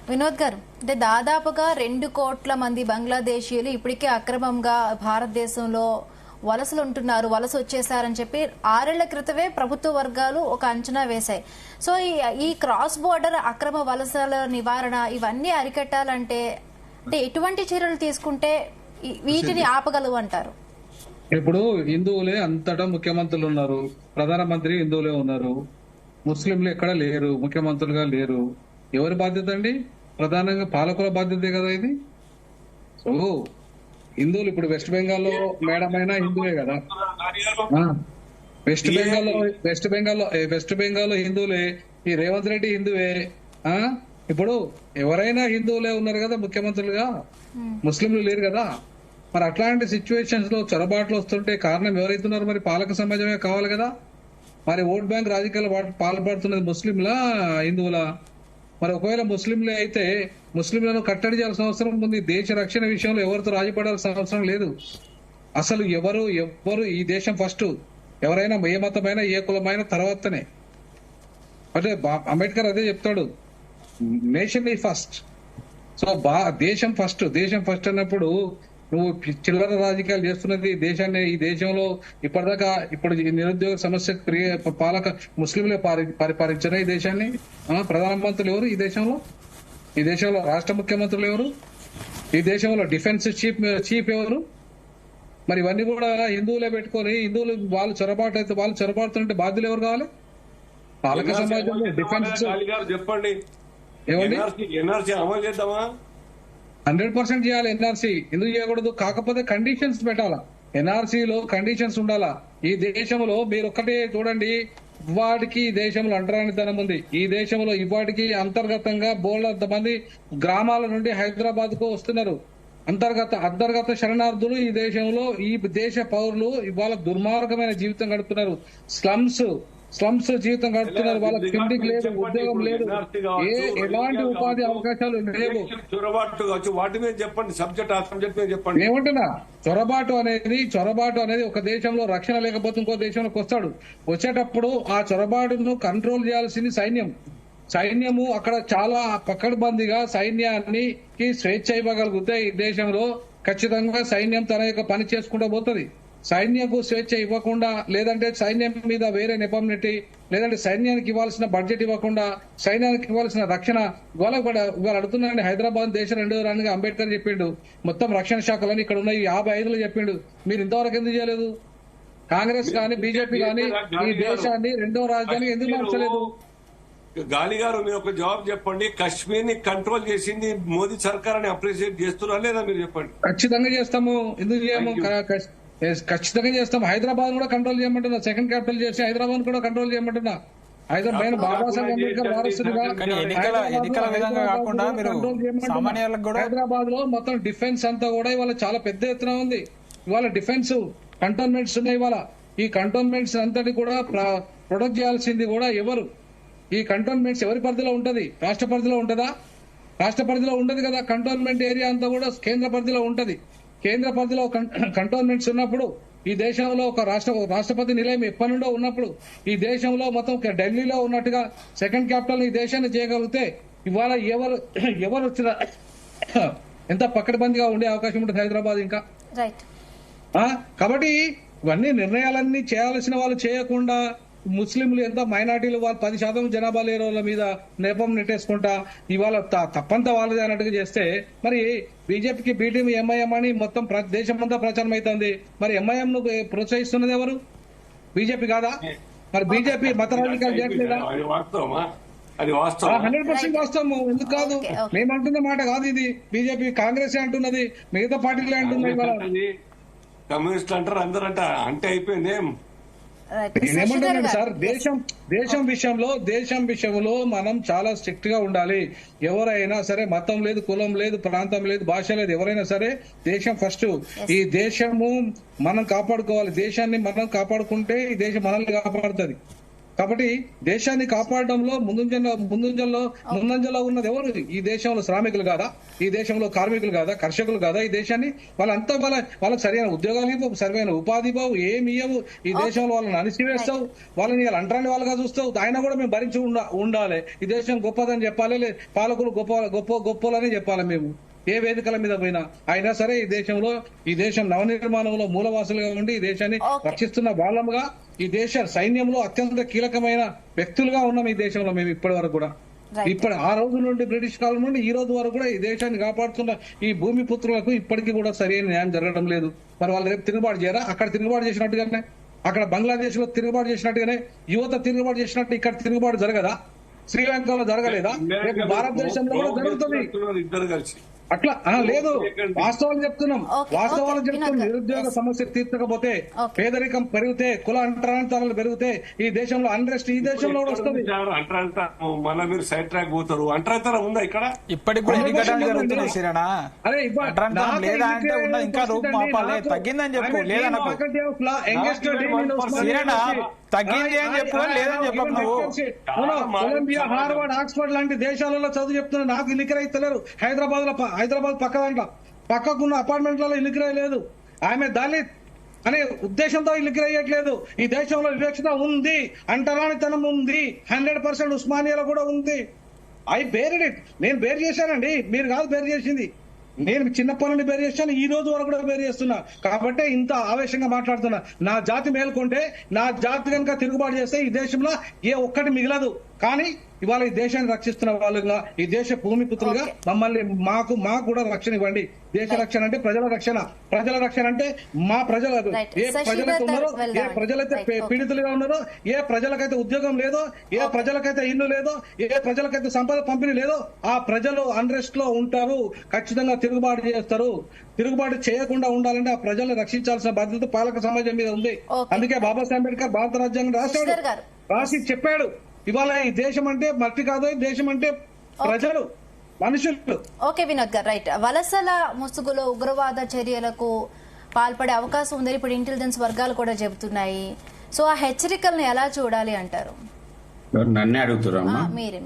వినోద్ గారు, అంటే దాదాపుగా 2 కోట్ల మంది బంగ్లాదేశీయులు ఇప్పటికే అక్రమంగా భారతదేశంలో వలసలు ఉంటున్నారు, వలస వచ్చేసారని చెప్పి 6 ఏళ్ల క్రితమే ప్రభుత్వ వర్గాలు ఒక అంచనా వేశాయి. సో ఈ క్రాస్ బోర్డర్ అక్రమ వలసల నివారణ ఇవన్నీ అరికట్టాలంటే అంటే ఎటువంటి చర్యలు తీసుకుంటే వీటిని ఆపగలవు అంటారు? ఇప్పుడు హిందువులే అంతటా ముఖ్యమంత్రులు ఉన్నారు, ప్రధానమంత్రి హిందువులే ఉన్నారు, ముస్లింలు ఎక్కడ లేరు, ముఖ్యమంత్రులుగా లేరు. ఎవరి బాధ్యత అండి? ప్రధానంగా పాలకుల బాధ్యతే కదా ఇది. సో హిందువులు ఇప్పుడు వెస్ట్ బెంగాల్లో మేడం అయినా హిందువే కదా, వెస్ట్ బెంగాల్లో హిందువులే, ఈ రేవంత్ రెడ్డి హిందువే. ఇప్పుడు ఎవరైనా హిందువులే ఉన్నారు కదా ముఖ్యమంత్రులుగా, ముస్లింలు లేరు కదా. మరి అట్లాంటి సిచ్యువేషన్స్ లో చొరబాట్లు వస్తుంటే కారణం ఎవరైతున్నారు? మరి పాలక సమాజమే కావాలి కదా. మరి ఓట్ బ్యాంక్ రాజకీయాలు పాల్పడుతున్నది ముస్లింలా హిందువులా? మరి ఒకవేళ ముస్లింలే అయితే ముస్లింలను కట్టడి చేయాల్సిన అవసరం ఉంది. దేశ రక్షణ విషయంలో ఎవరితో రాజీపడాల్సిన అవసరం లేదు. అసలు ఎవరు ఈ దేశం ఫస్ట్. ఎవరైనా ఏ మతమైనా ఏ కులమైనా తర్వాతనే. అంటే అంబేద్కర్ అదే చెప్తాడు, నేషన్ ఈ ఫస్ట్. సో దేశం ఫస్ట్ అన్నప్పుడు నువ్వు చిల్లర రాజకీయాలు చేస్తున్నది దేశాన్ని, ఈ దేశంలో ఇప్పటిదాకా ఇప్పుడు నిరుద్యోగ సమస్య పాలక ముస్లింలే పరిపాలించారా ఈ దేశాన్ని? ప్రధానమంత్రులు ఎవరు ఈ దేశంలో? ఈ దేశంలో రాష్ట్ర ముఖ్యమంత్రులు ఎవరు? ఈ దేశంలో డిఫెన్స్ చీఫ్ ఎవరు? మరి ఇవన్నీ కూడా హిందువులే పెట్టుకొని హిందువులు వాళ్ళు చొరబాటుతుంటే బాధ్యులు ఎవరు కావాలి? పాలక సమాజంలో డిఫెన్స్ చెప్పండి. ఏమండి? ఎన్ఆర్సీ అమలు చేద్దామా? 100% చేయాలి. ఎన్ఆర్సీ ఎందుకు చేయకూడదు? కాకపోతే కండిషన్స్ పెట్టాలా. ఎన్ఆర్సీలో కండిషన్స్ ఉండాలా. ఈ దేశంలో మీరు ఒక్కటే చూడండి, ఇవాటికి ఈ దేశంలో అంటరానితనం ఉంది. ఈ దేశంలో ఇవాటికి అంతర్గతంగా బోల్డంత మంది గ్రామాల నుండి హైదరాబాద్ కు వస్తున్నారు. అంతర్గత శరణార్థులు ఈ దేశంలో, ఈ దేశ పౌరులు ఇవాళ దుర్మార్గమైన జీవితం గడుపుతున్నారు. స్లమ్స్ జీవితం గడుపుతున్నారు. వాళ్ళకి తిండికి లేదు, ఉద్యోగం లేదు, ఎలాంటి ఉపాధి అవకాశాలు లేవు. చొరబాటు కావచ్చు, వాటి మీద చెప్పండి, సబ్జెక్ట్ ఆ సబ్జెక్ట్ మీద చెప్పండి. ఏమంటున్నా, చొరబాటు అనేది ఒక దేశంలో రక్షణ లేకపోతే ఇంకో దేశంలోకి వస్తాడు. వచ్చేటప్పుడు ఆ చొరబాటును కంట్రోల్ చేయాల్సింది సైన్యము. అక్కడ చాలా పకడ్బందీగా సైన్యానికి స్వేచ్ఛ ఇవ్వగలిగితే ఈ దేశంలో ఖచ్చితంగా సైన్యం తన యొక్క పని చేసుకుంటూ పోతుంది. సైన్యంకు స్వేచ్ఛ ఇవ్వకుండా, లేదంటే సైన్యం మీద వేరే నెపం నెట్టి, లేదంటే సైన్యానికి ఇవ్వాల్సిన బడ్జెట్ ఇవ్వకుండా, సైన్యానికి ఇవ్వాల్సిన రక్షణ ఇవాళ అడుగుతున్నారండి. హైదరాబాద్ దేశం 2వ రాణిగా అంబేద్కర్ చెప్పిండు. మొత్తం రక్షణ శాఖలని ఇక్కడ ఉన్నాయి 55లో చెప్పిండు. మీరు ఇంతవరకు ఎందుకు చేయలేదు? కాంగ్రెస్ కానీ బీజేపీ కానీ ఈ దేశాన్ని 2వ రాజధాని ఎందుకు మార్చలేదు? గాలి గారు, మీరు ఒక జవాబు చెప్పండి. కశ్మీర్ ని కంట్రోల్ చేసింది మోదీ సర్కార్ అని అప్రిషియేట్ చేస్తున్నారా లేదా మీరు చెప్పండి. ఖచ్చితంగా చేస్తాము. ఎందుకు చేయము? ఖచ్చితంగా చేస్తాం. హైదరాబాద్ కూడా కంట్రోల్ చేయమంటున్నా. సెకండ్ క్యాపిటల్ చేసి హైదరాబాద్ కూడా కంట్రోల్ చేయమంటున్నా. హైదరాబాద్ బాబాసాహెబ్ అంబేద్కర్ వారసుడిగా హైదరాబాద్ లో మొత్తం డిఫెన్స్ అంతా కూడా ఇవాళ చాలా పెద్ద ఎత్తున ఉంది. ఇవాళ డిఫెన్స్ కంటోన్మెంట్స్ ఉన్నాయి. ఇవాళ ఈ కంటోన్మెంట్స్ అంతటి కూడా ప్రొటెక్ట్ చేయాల్సింది కూడా ఎవరు? ఈ కంటోన్మెంట్స్ ఎవరి పరిధిలో ఉంటది? రాష్ట్ర పరిధిలో ఉంటదా? రాష్ట్ర పరిధిలో ఉండదు కదా. కంటోన్మెంట్ ఏరియా అంతా కూడా కేంద్ర పరిధిలో ఉంటది. కేంద్ర పరిధిలో కంటోన్మెంట్స్ ఉన్నప్పుడు ఈ దేశంలో ఒక రాష్ట్రపతి నిలయం ఎప్పటి నుండో ఉన్నప్పుడు ఈ దేశంలో మొత్తం ఢిల్లీలో ఉన్నట్టుగా సెకండ్ క్యాపిటల్ ఈ దేశాన్ని చేయగలిగితే ఇవాళ ఎవరు వచ్చినా ఎంత పకడ్బందీగా ఉండే అవకాశం ఉంటుంది హైదరాబాద్ ఇంకా. కాబట్టి ఇవన్నీ నిర్ణయాలన్నీ చేయాల్సిన వాళ్ళు చేయకుండా ముస్లింలు ఎంత మైనార్టీలు వాళ్ళు 10% జనాభా లేని వాళ్ళ మీద నెపం నెట్టేసుకుంటా ఇవాళ తప్పంతా వాళ్ళదే అన్నట్టుగా చేస్తే మరి బీజేపీకి బీటీఎం ఎంఐఎం అని మొత్తం దేశమంతా ప్రచారం అవుతుంది. మరి ఎంఐఎం ను ప్రోత్సహిస్తున్నది ఎవరు? బీజేపీ కాదా? మరి బీజేపీ మత రాజకీయాలు చేయట్లేదా? 100% వాస్తవం. ఎందుకు కాదు? మేమంటున్న మాట కాదు ఇది. బీజేపీ కాంగ్రెస్ అంటున్నది, మిగతా పార్టీలే అంటున్నాయి. కమ్యూనిస్టులు అంటారు, అందరూ అంటే అయిపోయింది. నేనేమంటున్నాను సార్, దేశం విషయంలో మనం చాలా స్ట్రిక్ట్ గా ఉండాలి. ఎవరైనా సరే మతం లేదు, కులం లేదు, ప్రాంతం లేదు, భాష లేదు, ఎవరైనా సరే దేశం ఫస్ట్. ఈ దేశము మనం కాపాడుకోవాలి. దేశాన్ని మనం కాపాడుకుంటే ఈ దేశం మనల్ని కాపాడుతుంది. కాబట్టి దేశాన్ని కాపాడడంలో ముందంజలో ఉన్నది ఎవరు? ఈ దేశంలో శ్రామికులు కాదా? ఈ దేశంలో కార్మికులు కాదా? కర్షకులు కాదా? ఈ దేశాన్ని వాళ్ళంతా వాళ్ళకి సరైన ఉద్యోగాలు ఇవ్వవు, సరైన ఉపాధి ఇవ్వవు, ఏమి ఇవ్వవు. ఈ దేశంలో వాళ్ళని అణిచివేస్తావు, వాళ్ళని అంటరాని వాళ్ళగా చూస్తావు. ఆయన కూడా మేము భరించి ఉండాలి. ఈ దేశం గొప్పదని చెప్పాలి, పాలకులు గొప్పలని చెప్పాలి. మేము ఏ వేదికల మీద పోయినా అయినా సరే ఈ దేశం నవనిర్మాణంలో మూలవాసులుగా ఉండి ఈ దేశాన్ని రక్షిస్తున్న వాళ్ళముగా ఈ దేశ సైన్యంలో అత్యంత కీలకమైన వ్యక్తులుగా ఉన్నాం ఈ దేశంలో మేము ఇప్పటి వరకు కూడా. ఆ రోజు నుండి బ్రిటిష్ కాలం నుండి ఈ రోజు వరకు కూడా ఈ దేశాన్ని కాపాడుతున్న ఈ భూమి పుత్రులకు ఇప్పటికీ కూడా సరైన న్యాయం జరగడం లేదు. మరి వాళ్ళు రేపు తిరుగుబాటు చేయరా? అక్కడ తిరుగుబాటు చేసినట్టుగానే, అక్కడ బంగ్లాదేశ్ లో తిరుగుబాటు చేసినట్టుగానే, యువత తిరుగుబాటు చేసినట్టు ఇక్కడ తిరుగుబాటు జరగదా? శ్రీలంకలో జరగలేదా? రేపు భారతదేశంలో కూడా జరుగుతుంది. ఇద్దరు కలిసి అట్లా లేదు. వాస్తవాలు చెప్తున్నాం. నిరుద్యోగ సమస్య తీర్చకపోతే, పేదరికం పెరిగితే, కుల అంటరాంతరాలు పెరిగితే ఈ దేశంలో అన్రెస్ట్ ఈ దేశంలో కూడా వస్తుంది. మళ్ళీ మీరు సైడ్ ట్రాక్ పోతారు. అంటరాంతరం ఉందా ఇక్కడ? ఇప్పటికి కూడా ఎన్ని ఘటనలు జరుగుతున్నాయి సిరనా? లేదా అంటే ఉన్న ఇంకా రూపం ఆపాలి. తగ్గిందని చెప్పు, లేదనకు సిరనా తగ్గింది అని చెప్పు, లేదని చెప్పకు నువ్వు. కొలంబియా, హార్వర్డ్, ఆక్స్ఫర్డ్ లాంటి దేశాలలో చదువు చెప్తున్నా. నాకు ఇల్లికరైతలేరు. హైదరాబాద్ పక్కకున్న అపార్ట్మెంట్లలో ఇల్లికిరాయి లేదు. ఆమె దళిత్ అనే ఉద్దేశంతో ఇల్లికిరయ్యట్లేదు. ఈ దేశంలో వివక్షత ఉంది, అంటరానితనం ఉంది. 100% ఉస్మానియాలో కూడా ఉంది. నేను బేర్ చేశానండి, మీరు కాదు బేర్ చేసింది. నేను చిన్నప్పటి నుండి బేర్ చేశాను, ఈ రోజు వరకు కూడా బేర్ చేస్తున్నా. కాబట్టి ఇంత ఆవేశంగా మాట్లాడుతున్నా. నా జాతి మేల్కొంటే, నా జాతి కనుక తిరుగుబాటు చేస్తే ఈ దేశంలో ఏ ఒక్కటి మిగలదు. కానీ ఇవాళ ఈ దేశాన్ని రక్షిస్తున్న వాళ్ళుగా, ఈ దేశ భూమిపుత్రులుగా మమ్మల్ని మాకు కూడా రక్షణ ఇవ్వండి. దేశ రక్షణ అంటే ప్రజల రక్షణ అంటే మా ప్రజలు ఏ ప్రజలైతే ఉన్నారో, ఏ ప్రజలైతే పీడితులుగా ఉన్నారో, ఏ ప్రజలకైతే ఉద్యోగం లేదో, ఏ ప్రజలకైతే ఇల్లు లేదో, ఏ ప్రజలకైతే సంపద పంపిణీ లేదో ఆ ప్రజలు అన్రెస్ట్ లో ఉంటారు. ఖచ్చితంగా తిరుగుబాటు చేస్తారు. తిరుగుబాటు చేయకుండా ఉండాలంటే ఆ ప్రజల్ని రక్షించాల్సిన బాధ్యత పాలక సమాజం మీద ఉంది. అందుకే బాబాసాహెబ్ అంబేద్కర్ భారత రాజ్యాంగం రాసి చెప్పాడు. ఇవాళ ఈ దేశం అంటే మట్టి కాదు, దేశం అంటే ప్రజలు. మనుషులు. ఓకే వినోద్ గారు, రైట్. వలసల ముసుగులో ఉగ్రవాద చర్యలకు పాల్పడే అవకాశం ఉందని ఇప్పుడు ఇంటెలిజెన్స్ వర్గాలు కూడా చెబుతున్నాయి. సో ఆ హెచ్చరికలను ఎలా చూడాలి అంటారు? నన్నే అడుగుతున్నారమ్మా. మీరే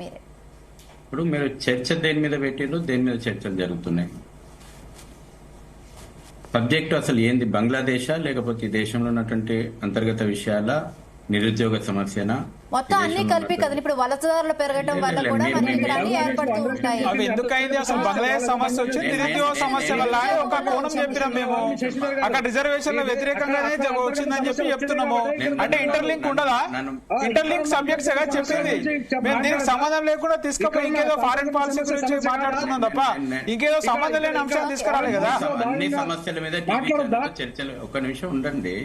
ఇప్పుడు మీరు చర్చ దేని మీద పెట్టిండ్రు, దేని మీద చర్చలు జరుగుతున్నాయి? సబ్జెక్టు అసలు ఏంది? బంగ్లాదేశా లేకపోతే ఈ దేశంలో ఉన్నటువంటి అంతర్గత విషయాల, నిరుద్యోగ సమస్యనా? మొత్తం అన్ని కలిపి కదా. ఇప్పుడు వలసదారులు పెరగడం వల్ల కూడా మనకి ఇక్కడ అన్ని ఏర్పడుతూ ఉంటాయి. అవి ఎందుకైంది? అసలు బంగ్లాదేశ్ సమస్య వచ్చింది నిరుద్యోగ సమస్య వల్ల అని ఒక కోణం చెప్పినాం మేము. అక్కడ రిజర్వేషన్ల వ్యతిరేకంగానే వచ్చిందని చెప్పి చెప్తున్నాము. అంటే ఇంటర్లింక్ ఉండదా? ఇంటర్లింక్ సబ్జెక్ట్స్ గా చెప్పింది. మేము దీనికి సంబంధం లేకుండా తీసుకుపోయి ఇంకేదో ఫారెన్ పాలసీ గురించి మాట్లాడుతున్నాం తప్ప ఇంకేదో సంబంధం లేని అంశాలు తీసుకురాలి కదా. అన్ని సమస్యల మీద చర్చలు. ఒక్క నిమిషం ఉండండి.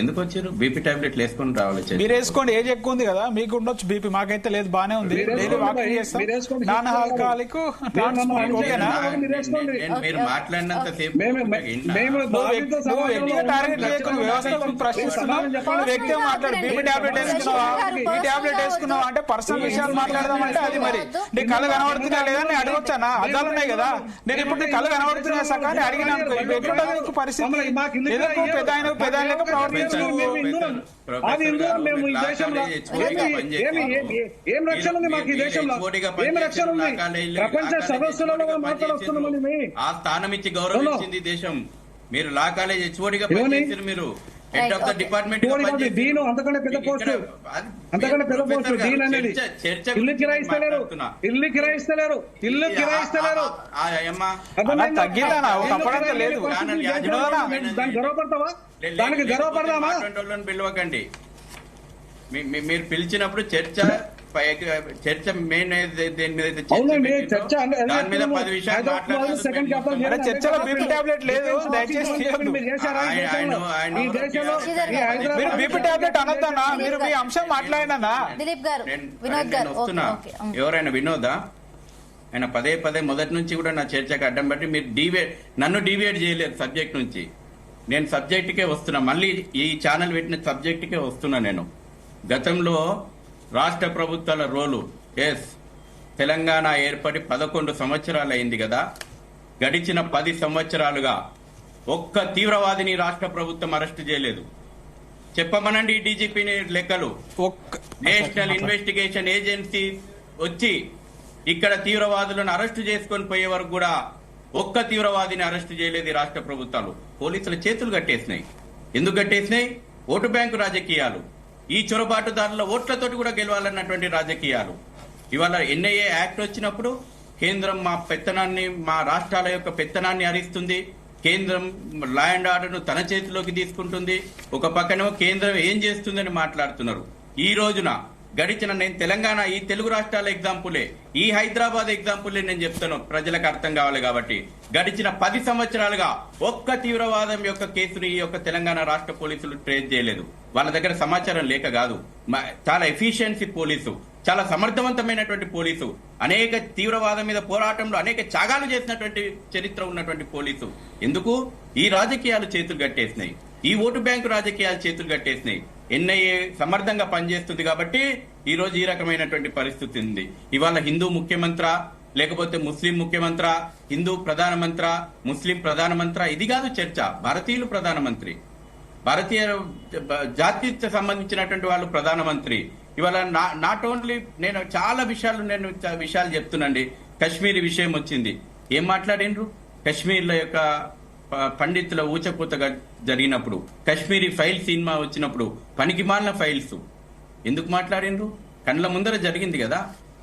ఎందుకు వచ్చారు? బీపీ టాబ్లెట్లు వేసుకొని రావాలి. మీరు వేసుకోండి, ఏజ్ ఎక్కువ ఉంది కదా, మీకు ఉండొచ్చు బీపీ, మాకైతే లేదు, బానే ఉంది. డైలీ వాకింగ్ చేస్తాం. నాన్ ఆల్కహాలిక్ ఓకేనా? మీరు మాట్లాడినంత సేపు టార్గెట్ చేయకుండా వ్యవస్థ ప్రశ్నిస్తున్నావు. వ్యక్తిగా మాట్లాడు. బీపీ టాబ్లెట్ వేసుకున్నావా, ఈ టాబ్లెట్ వేసుకున్నావా అంటే పర్సనల్ విషయాలు మాట్లాడదామంటే అది మరి నీ కళ్ళు కనబడుతున్నా లేదా నేను అడగొచ్చానా? అద్దాలు ఉన్నాయి కదా, నేను ఇప్పుడు నీ కళ్ళు కనబడుతున్నా సకా అని అడిగినాను. ఎట్లుంటుంది పరిస్థితి? ఎందుకు పెద్ద ప్రవర్తించు? అది ఇందులో మేము ఈ దేశంలో ఏం రక్షణ ఉంది? మాకు ఈ దేశంలో ఏం రక్షణ ఉంది? ప్రపంచ సదస్సులలో మాట్లాడుతున్నామని ఆ స్థానం ఇచ్చి గౌరవించింది దేశం. మీరు లా కాలేజ్ హెచ్ఓడిగా పనిచేసారు. మీరు head of the department dean అంతకంటే పెద్ద పోస్ట్, అంతకంటే పెద్ద పోస్ట్ డీన్ అనేది. ఇల్లు కిరాయిస్తలేరు. తగ్గిందా? ఒకప్పుడంతా లేదు. దానికి గర్వపడతావా? దానికి గర్వపడదామా? పిలవకండి. మీరు పిలిచినప్పుడు చర్చ మెయిన్ దేని మీద దాని మీద 10 విషయాలు మాట్లాడారు. చర్చలో బీపీ టాబ్లెట్ లేదు, దయచేసి మీరు బీపీ టాబ్లెట్ అనొద్దన్నా. మీరు మీ అంశం మాట్లాడినా. వస్తున్నా. ఎవరైనా వినోదా? ఆయన పదే మొదటి నుంచి కూడా నా చర్చకు అడ్డం బట్టి మీరు నన్ను డివియేట్ చేయలేరు సబ్జెక్ట్ నుంచి. నేను సబ్జెక్టుకే వస్తున్నా. మళ్ళీ ఈ ఛానల్ పెట్టిన సబ్జెక్టుకే వస్తున్నా. నేను గతంలో రాష్ట్ర ప్రభుత్వాల రోలు తెలంగాణ ఏర్పడి 11 సంవత్సరాలు అయింది కదా. గడిచిన 10 సంవత్సరాలుగా ఒక్క తీవ్రవాదిని రాష్ట్ర ప్రభుత్వం అరెస్టు చేయలేదు. చెప్పమనండి డీజీపీని లెక్కలు. నేషనల్ ఇన్వెస్టిగేషన్ ఏజెన్సీ వచ్చి ఇక్కడ తీవ్రవాదులను అరెస్టు చేసుకొని పోయే వరకు కూడా ఒక్క తీవ్రవాదిని అరెస్టు చేయలేదు రాష్ట్ర ప్రభుత్వాలు. పోలీసుల చేతులు కట్టేసినాయి. ఎందుకు కట్టేసినాయి? ఓటు బ్యాంకు రాజకీయాలు. ఈ చొరబాటుదారుల ఓట్లతోటి కూడా గెలవాలన్నటువంటి రాజకీయాలు. ఇవాళ ఎన్ఐఏ యాక్ట్ వచ్చినప్పుడు కేంద్రం మా రాష్ట్రాల యొక్క పెత్తనాన్ని హరిస్తుంది. కేంద్రం లా అండ్ ఆర్డర్ను తన చేతిలోకి తీసుకుంటుంది. ఒక పక్కనేమో కేంద్రం ఏం చేస్తుందని మాట్లాడుతున్నారు. ఈ రోజున గడిచిన నేను తెలంగాణ ఈ తెలుగు రాష్ట్రాల ఎగ్జాంపులే, ఈ హైదరాబాద్ ఎగ్జాంపులే నేను చెప్తాను, ప్రజలకు అర్థం కావాలి కాబట్టి. గడిచిన 10 సంవత్సరాలుగా ఒక్క తీవ్రవాదం యొక్క కేసుని ఈ యొక్క తెలంగాణ రాష్ట్ర పోలీసులు ట్రేస్ చేయలేదు. వాళ్ళ దగ్గర సమాచారం లేక కాదు, చాలా ఎఫిషియన్సీ పోలీసు, చాలా సమర్థవంతమైనటువంటి పోలీసు, అనేక తీవ్రవాదం మీద పోరాటంలో అనేక త్యాగాలు చేసినటువంటి చరిత్ర ఉన్నటువంటి పోలీసు. ఎందుకు ఈ రాజకీయాలు చేతులు కట్టేసినాయి? ఈ ఓటు బ్యాంకు రాజకీయాలు చేతులు కట్టేసినాయి. ఎన్ఐఏ సమర్థంగా పనిచేస్తుంది కాబట్టి ఈ రోజు ఈ రకమైనటువంటి పరిస్థితి ఉంది. ఇవాళ హిందూ ముఖ్యమంత్రి లేకపోతే ముస్లిం ముఖ్యమంత్రి, హిందూ ప్రధానమంత్రి, ముస్లిం ప్రధానమంత్రి, ఇది కాదు చర్చ. భారతీయులు ప్రధానమంత్రి, భారతీయ జాతికి సంబంధించినటువంటి వాళ్ళు ప్రధానమంత్రి. ఇవాళ నాట్ ఓన్లీ నేను చాలా విషయాలు చెప్తున్నాండి. కశ్మీర్ విషయం వచ్చింది, ఏం మాట్లాడిండ్రు? కశ్మీర్ల యొక్క పండితుల ఊచకూతగా జరిగినప్పుడు, కశ్మీరీ ఫైల్ సినిమా వచ్చినప్పుడు పనికిమాలిన ఫైల్స్ ఎందుకు మాట్లాడిండ్రు? కండ్ల ముందర జరిగింది కదా,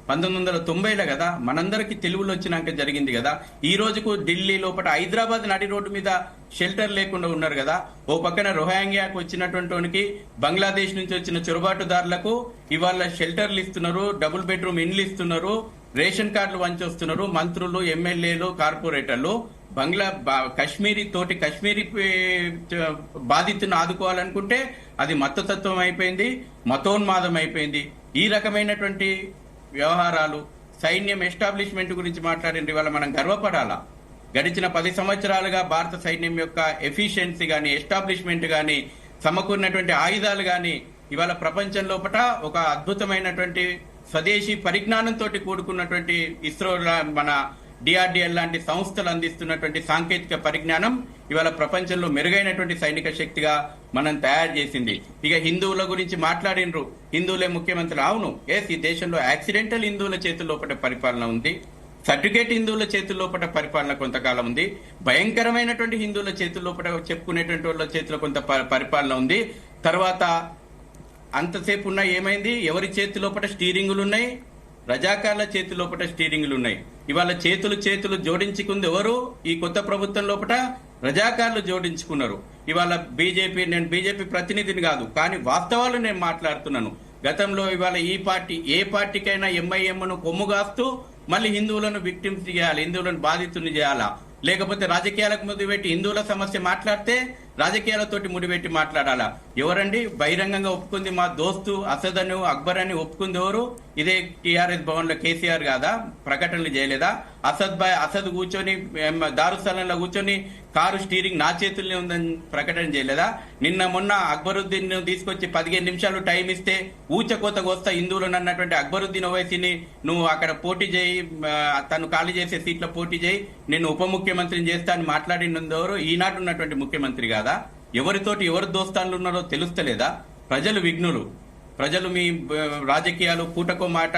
1990లో కదా, మనందరికి తెలుగులో వచ్చినాక జరిగింది కదా. ఈ రోజుకు ఢిల్లీ లోపల హైదరాబాద్ నడి రోడ్డు మీద షెల్టర్ లేకుండా ఉన్నారు కదా. ఓ పక్కన రోహింగ్యాకు వచ్చినటువంటి బంగ్లాదేశ్ నుంచి వచ్చిన చొరబాటుదారులకు ఇవాళ షెల్టర్లు ఇస్తున్నారు, డబుల్ బెడ్రూమ్ ఇండ్లు ఇస్తున్నారు, రేషన్ కార్డులు వంచొస్తున్నారు మంత్రులు, ఎమ్మెల్యేలు, కార్పొరేటర్లు. కశ్మీరీ బాధితులను ఆదుకోవాలనుకుంటే అది మతతత్వం అయిపోయింది, మతోన్మాదం అయిపోయింది. ఈ రకమైనటువంటి వ్యవహారాలు, సైన్యం ఎస్టాబ్లిష్మెంట్ గురించి మాట్లాడింది. ఇవాళ మనం గర్వపడాలా? గడిచిన 10 సంవత్సరాలుగా భారత సైన్యం యొక్క ఎఫిషియన్సీ గాని, ఎస్టాబ్లిష్మెంట్ గాని, సమకూరినటువంటి ఆయుధాలు గాని ఇవాళ ప్రపంచం లోపల ఒక అద్భుతమైనటువంటి స్వదేశీ పరిజ్ఞానంతో కూడుకున్నటువంటి ఇస్రో మన డిఆర్డిఎల్ లాంటి సంస్థలు అందిస్తున్నటువంటి సాంకేతిక పరిజ్ఞానం ఇవాళ ప్రపంచంలో మెరుగైనటువంటి సైనిక శక్తిగా మనం తయారు చేసింది. ఇక హిందువుల గురించి మాట్లాడినరు, హిందువులే ముఖ్యమంత్రులు. అవును, ఈ దేశంలో యాక్సిడెంటల్ హిందువుల చేతుల్లో పరిపాలన ఉంది, సర్టిఫికేట్ హిందువుల చేతుల్లో పరిపాలన కొంతకాలం ఉంది, భయంకరమైనటువంటి హిందువుల చేతుల్లో చెప్పుకునేటువంటి వాళ్ళ చేతిలో కొంత పరిపాలన ఉంది. తర్వాత అంతసేపు ఉన్న ఏమైంది, ఎవరి చేతిలోపట స్టీరింగులు ఉన్నాయి, రజాకార్ల చేతి లోపల స్టీరింగ్లు ఉన్నాయి. ఇవాళ చేతులు జోడించుకుంది ఎవరు? ఈ కొత్త ప్రభుత్వం లోపల రజాకార్లు జోడించుకున్నారు. ఇవాళ నేను బీజేపీ ప్రతినిధిని కాదు, కానీ వాస్తవాలు నేను మాట్లాడుతున్నాను. గతంలో ఇవాళ ఈ పార్టీ ఏ పార్టీకైనా ఎంఐఎంను కొమ్ముగాస్తూ మళ్ళీ హిందువులను విక్టిమ్స్ చేయాలి, హిందువులను బాధితుల్ని చేయాలా, లేకపోతే రాజకీయాలకు ముడిపెట్టి హిందువుల సమస్య మాట్లాడితే రాజకీయాలతోటి ముడిపెట్టి మాట్లాడాలా? ఎవరండి బహిరంగంగా ఒప్పుకుంది? మా దోస్తు అసద్ అని అక్బర్ అని ఒప్పుకుంది ఎవరు? ఇదే టీఆర్ఎస్ భవన్ లో కేసీఆర్ కాదా? ప్రకటనలు చేయలేదా? అసద్ కూర్చొని దారుస్థలంలో కూర్చొని కారు స్టీరింగ్ నా చేతుల్నే ఉందని ప్రకటన చేయలేదా? మొన్న అక్బరుద్దీన్ తీసుకొచ్చి 15 నిమిషాలు టైం ఇస్తే ఊచకోతకు వస్తా హిందువులను అన్నటువంటి అక్బరుద్దీన్ ఓవైసీని నువ్వు అక్కడ పోటీ చేయి, తను ఖాళీ చేసే సీట్లో పోటీ చేయి, నేను ఉప ముఖ్యమంత్రిని చేస్తా అని మాట్లాడినందు ఎవరు? ఈనాటి ఉన్నటువంటి ముఖ్యమంత్రి కాదా? ఎవరితోటి ఎవరు దోస్తాన్లు ఉన్నారో తెలుస్తలేదా? ప్రజలు విఘ్నులు. ప్రజలు మీ రాజకీయాలు పూటకో మాట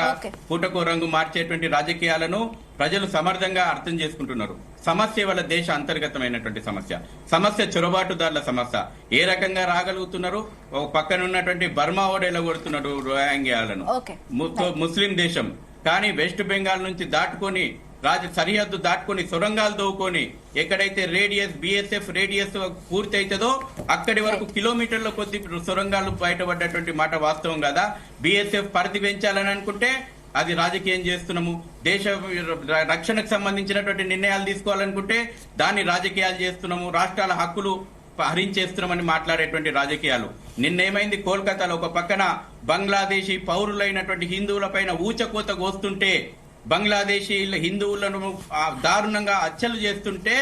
పూటకో రంగు మార్చేటువంటి రాజకీయాలను ప్రజలు సమర్థంగా అర్థం చేసుకుంటున్నారు. సమస్య వాళ్ళ దేశ అంతర్గతమైనటువంటి సమస్య చొరబాటుదారుల సమస్య. ఏ రకంగా రాగలుగుతున్నారు? ఒక పక్కన ఉన్నటువంటి బర్మా ఓడేలా కొడుతున్నారు రోహింగ్యాలను, ముస్లిం దేశం. కానీ వెస్ట్ బెంగాల్ నుంచి దాటుకొని సరిహద్దు దాటుకొని సొరంగాలు దవ్వుకొని ఎక్కడైతే బిఎస్ఎఫ్ రేడియస్ పూర్తి అవుతుందో అక్కడి వరకు కిలోమీటర్ల కొద్ది సొరంగాలు బయటపడ్డటువంటి మాట వాస్తవం కదా. బిఎస్ఎఫ్ పరిధి పెంచాలని అనుకుంటే అది రాజకీయం చేస్తున్నాము. దేశ రక్షణకు సంబంధించినటువంటి నిర్ణయాలు తీసుకోవాలనుకుంటే దాన్ని రాజకీయాలు చేస్తున్నాము. రాష్ట్రాల హక్కులు హరించేస్తున్నామని మాట్లాడేటువంటి రాజకీయాలు. నిన్నేమైంది? కోల్కతాలో ఒక పక్కన బంగ్లాదేశీ పౌరులైనటువంటి హిందువుల పైన ఊచకోత కోస్తుంటే, బంగ్లాదేశీ హిందువులను దారుణంగా హత్యలు చేస్తుంటే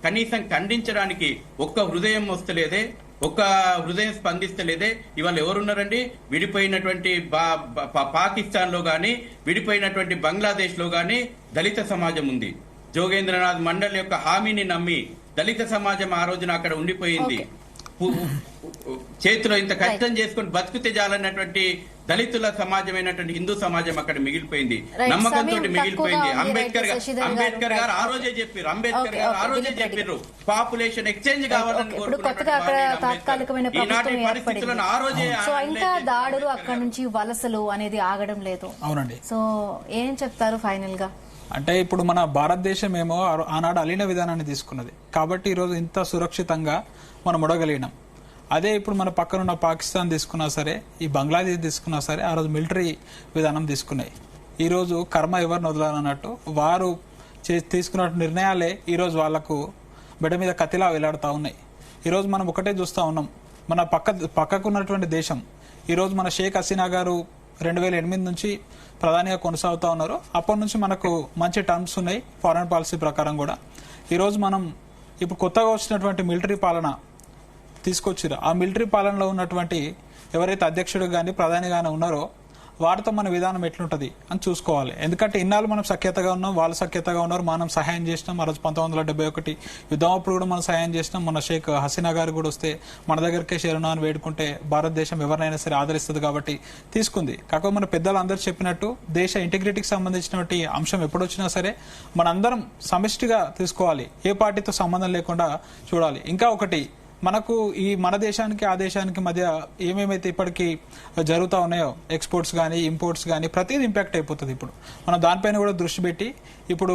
కనీసం ఖండించడానికి ఒక్క హృదయం వస్తలేదే, ఒక్క హృదయం స్పందిస్తలేదే. ఇవాళ ఎవరున్నారండి? విడిపోయినటువంటి పాకిస్తాన్ లో గాని, విడిపోయినటువంటి బంగ్లాదేశ్ లో గాని దళిత సమాజం ఉంది. జోగేంద్రనాథ్ మండల్ యొక్క హామీని నమ్మి దళిత సమాజం ఆ రోజున అక్కడ ఉండిపోయింది. చేతిలో ఇంత కష్టం చేసుకుని బతుకుతే చాలన్నటువంటి దళితుల సమాజమైనటువంటి హిందూ సమాజం అక్కడ మిగిలిపోయింది, నమ్మకంతో మిగిలిపోయింది. అంబేద్కర్ గారు ఆ రోజే చెప్పారు, పాపులేషన్ ఎక్స్చేంజ్ కావాలని ఈనాటి పరిస్థితులను ఆ రోజే. సో ఇంకా దాడులు అక్కడ నుంచి వలసలు అనేది ఆగడం లేదు. అవునండి. సో ఏం చెప్తారు ఫైనల్ గా? అంటే ఇప్పుడు మన భారతదేశం ఏమో ఆనాడు అలీన విధానాన్ని తీసుకున్నది కాబట్టి ఈరోజు ఇంత సురక్షితంగా మనం ఉండగలిగినాం. అదే ఇప్పుడు మన పక్కనున్న పాకిస్తాన్ తీసుకున్నా సరే, ఈ బంగ్లాదేశ్ తీసుకున్నా సరే, ఆ రోజు మిలిటరీ విధానం తీసుకున్నాయి. ఈరోజు కర్మ ఎవరిని వదలాలన్నట్టు వారు తీసుకున్న నిర్ణయాలే ఈరోజు వాళ్లకు బెడ మీద కత్తిలా వేలాడుతూ ఉన్నాయి. ఈరోజు మనం ఒకటే చూస్తూ ఉన్నాం, మన పక్కకున్నటువంటి దేశం ఈరోజు మన షేక్ హసీనా గారు 2008 నుంచి ప్రధానిగా కొనసాగుతూ ఉన్నారు. అప్పటి నుంచి మనకు మంచి టర్మ్స్ ఉన్నాయి ఫారెన్ పాలసీ ప్రకారం కూడా. ఈరోజు మనం ఇప్పుడు కొత్తగా వచ్చినటువంటి మిలిటరీ పాలన తీసుకొచ్చిరు. ఆ మిలిటరీ పాలనలో ఉన్నటువంటి ఎవరైతే అధ్యక్షుడు కానీ ప్రధాని కానీ ఉన్నారో వారితో మన విధానం ఎట్లుంటది అని చూసుకోవాలి. ఎందుకంటే ఇన్నాళ్ళు మనం సఖ్యతగా ఉన్నాం, వాళ్ళు సఖ్యతగా ఉన్నారు, మనం సహాయం చేసినాం. ఆ రోజు 1971 యుద్ధం అప్పుడు కూడా మనం సహాయం చేసినాం. మన షేక్ హసీనా గారు కూడా వస్తే మన దగ్గరికే శరణు అని వేడుకుంటే భారతదేశం ఎవరినైనా సరే ఆదరిస్తుంది కాబట్టి తీసుకుంది. కాకపోతే మన పెద్దలు అందరూ చెప్పినట్టు దేశ ఇంటిగ్రిటీకి సంబంధించినటువంటి అంశం ఎప్పుడొచ్చినా సరే మనందరం సమిష్టిగా తీసుకోవాలి, ఏ పార్టీతో సంబంధం లేకుండా చూడాలి. ఇంకా ఒకటి, మనకు ఈ మన దేశానికి ఆ దేశానికి మధ్య ఏమేమైతే ఇప్పటికీ జరుగుతూ ఉన్నాయో ఎక్స్పోర్ట్స్ కానీ ఇంపోర్ట్స్ కానీ ప్రతిదీ ఇంపాక్ట్ అయిపోతుంది. ఇప్పుడు మనం దానిపైన కూడా దృష్టి పెట్టి ఇప్పుడు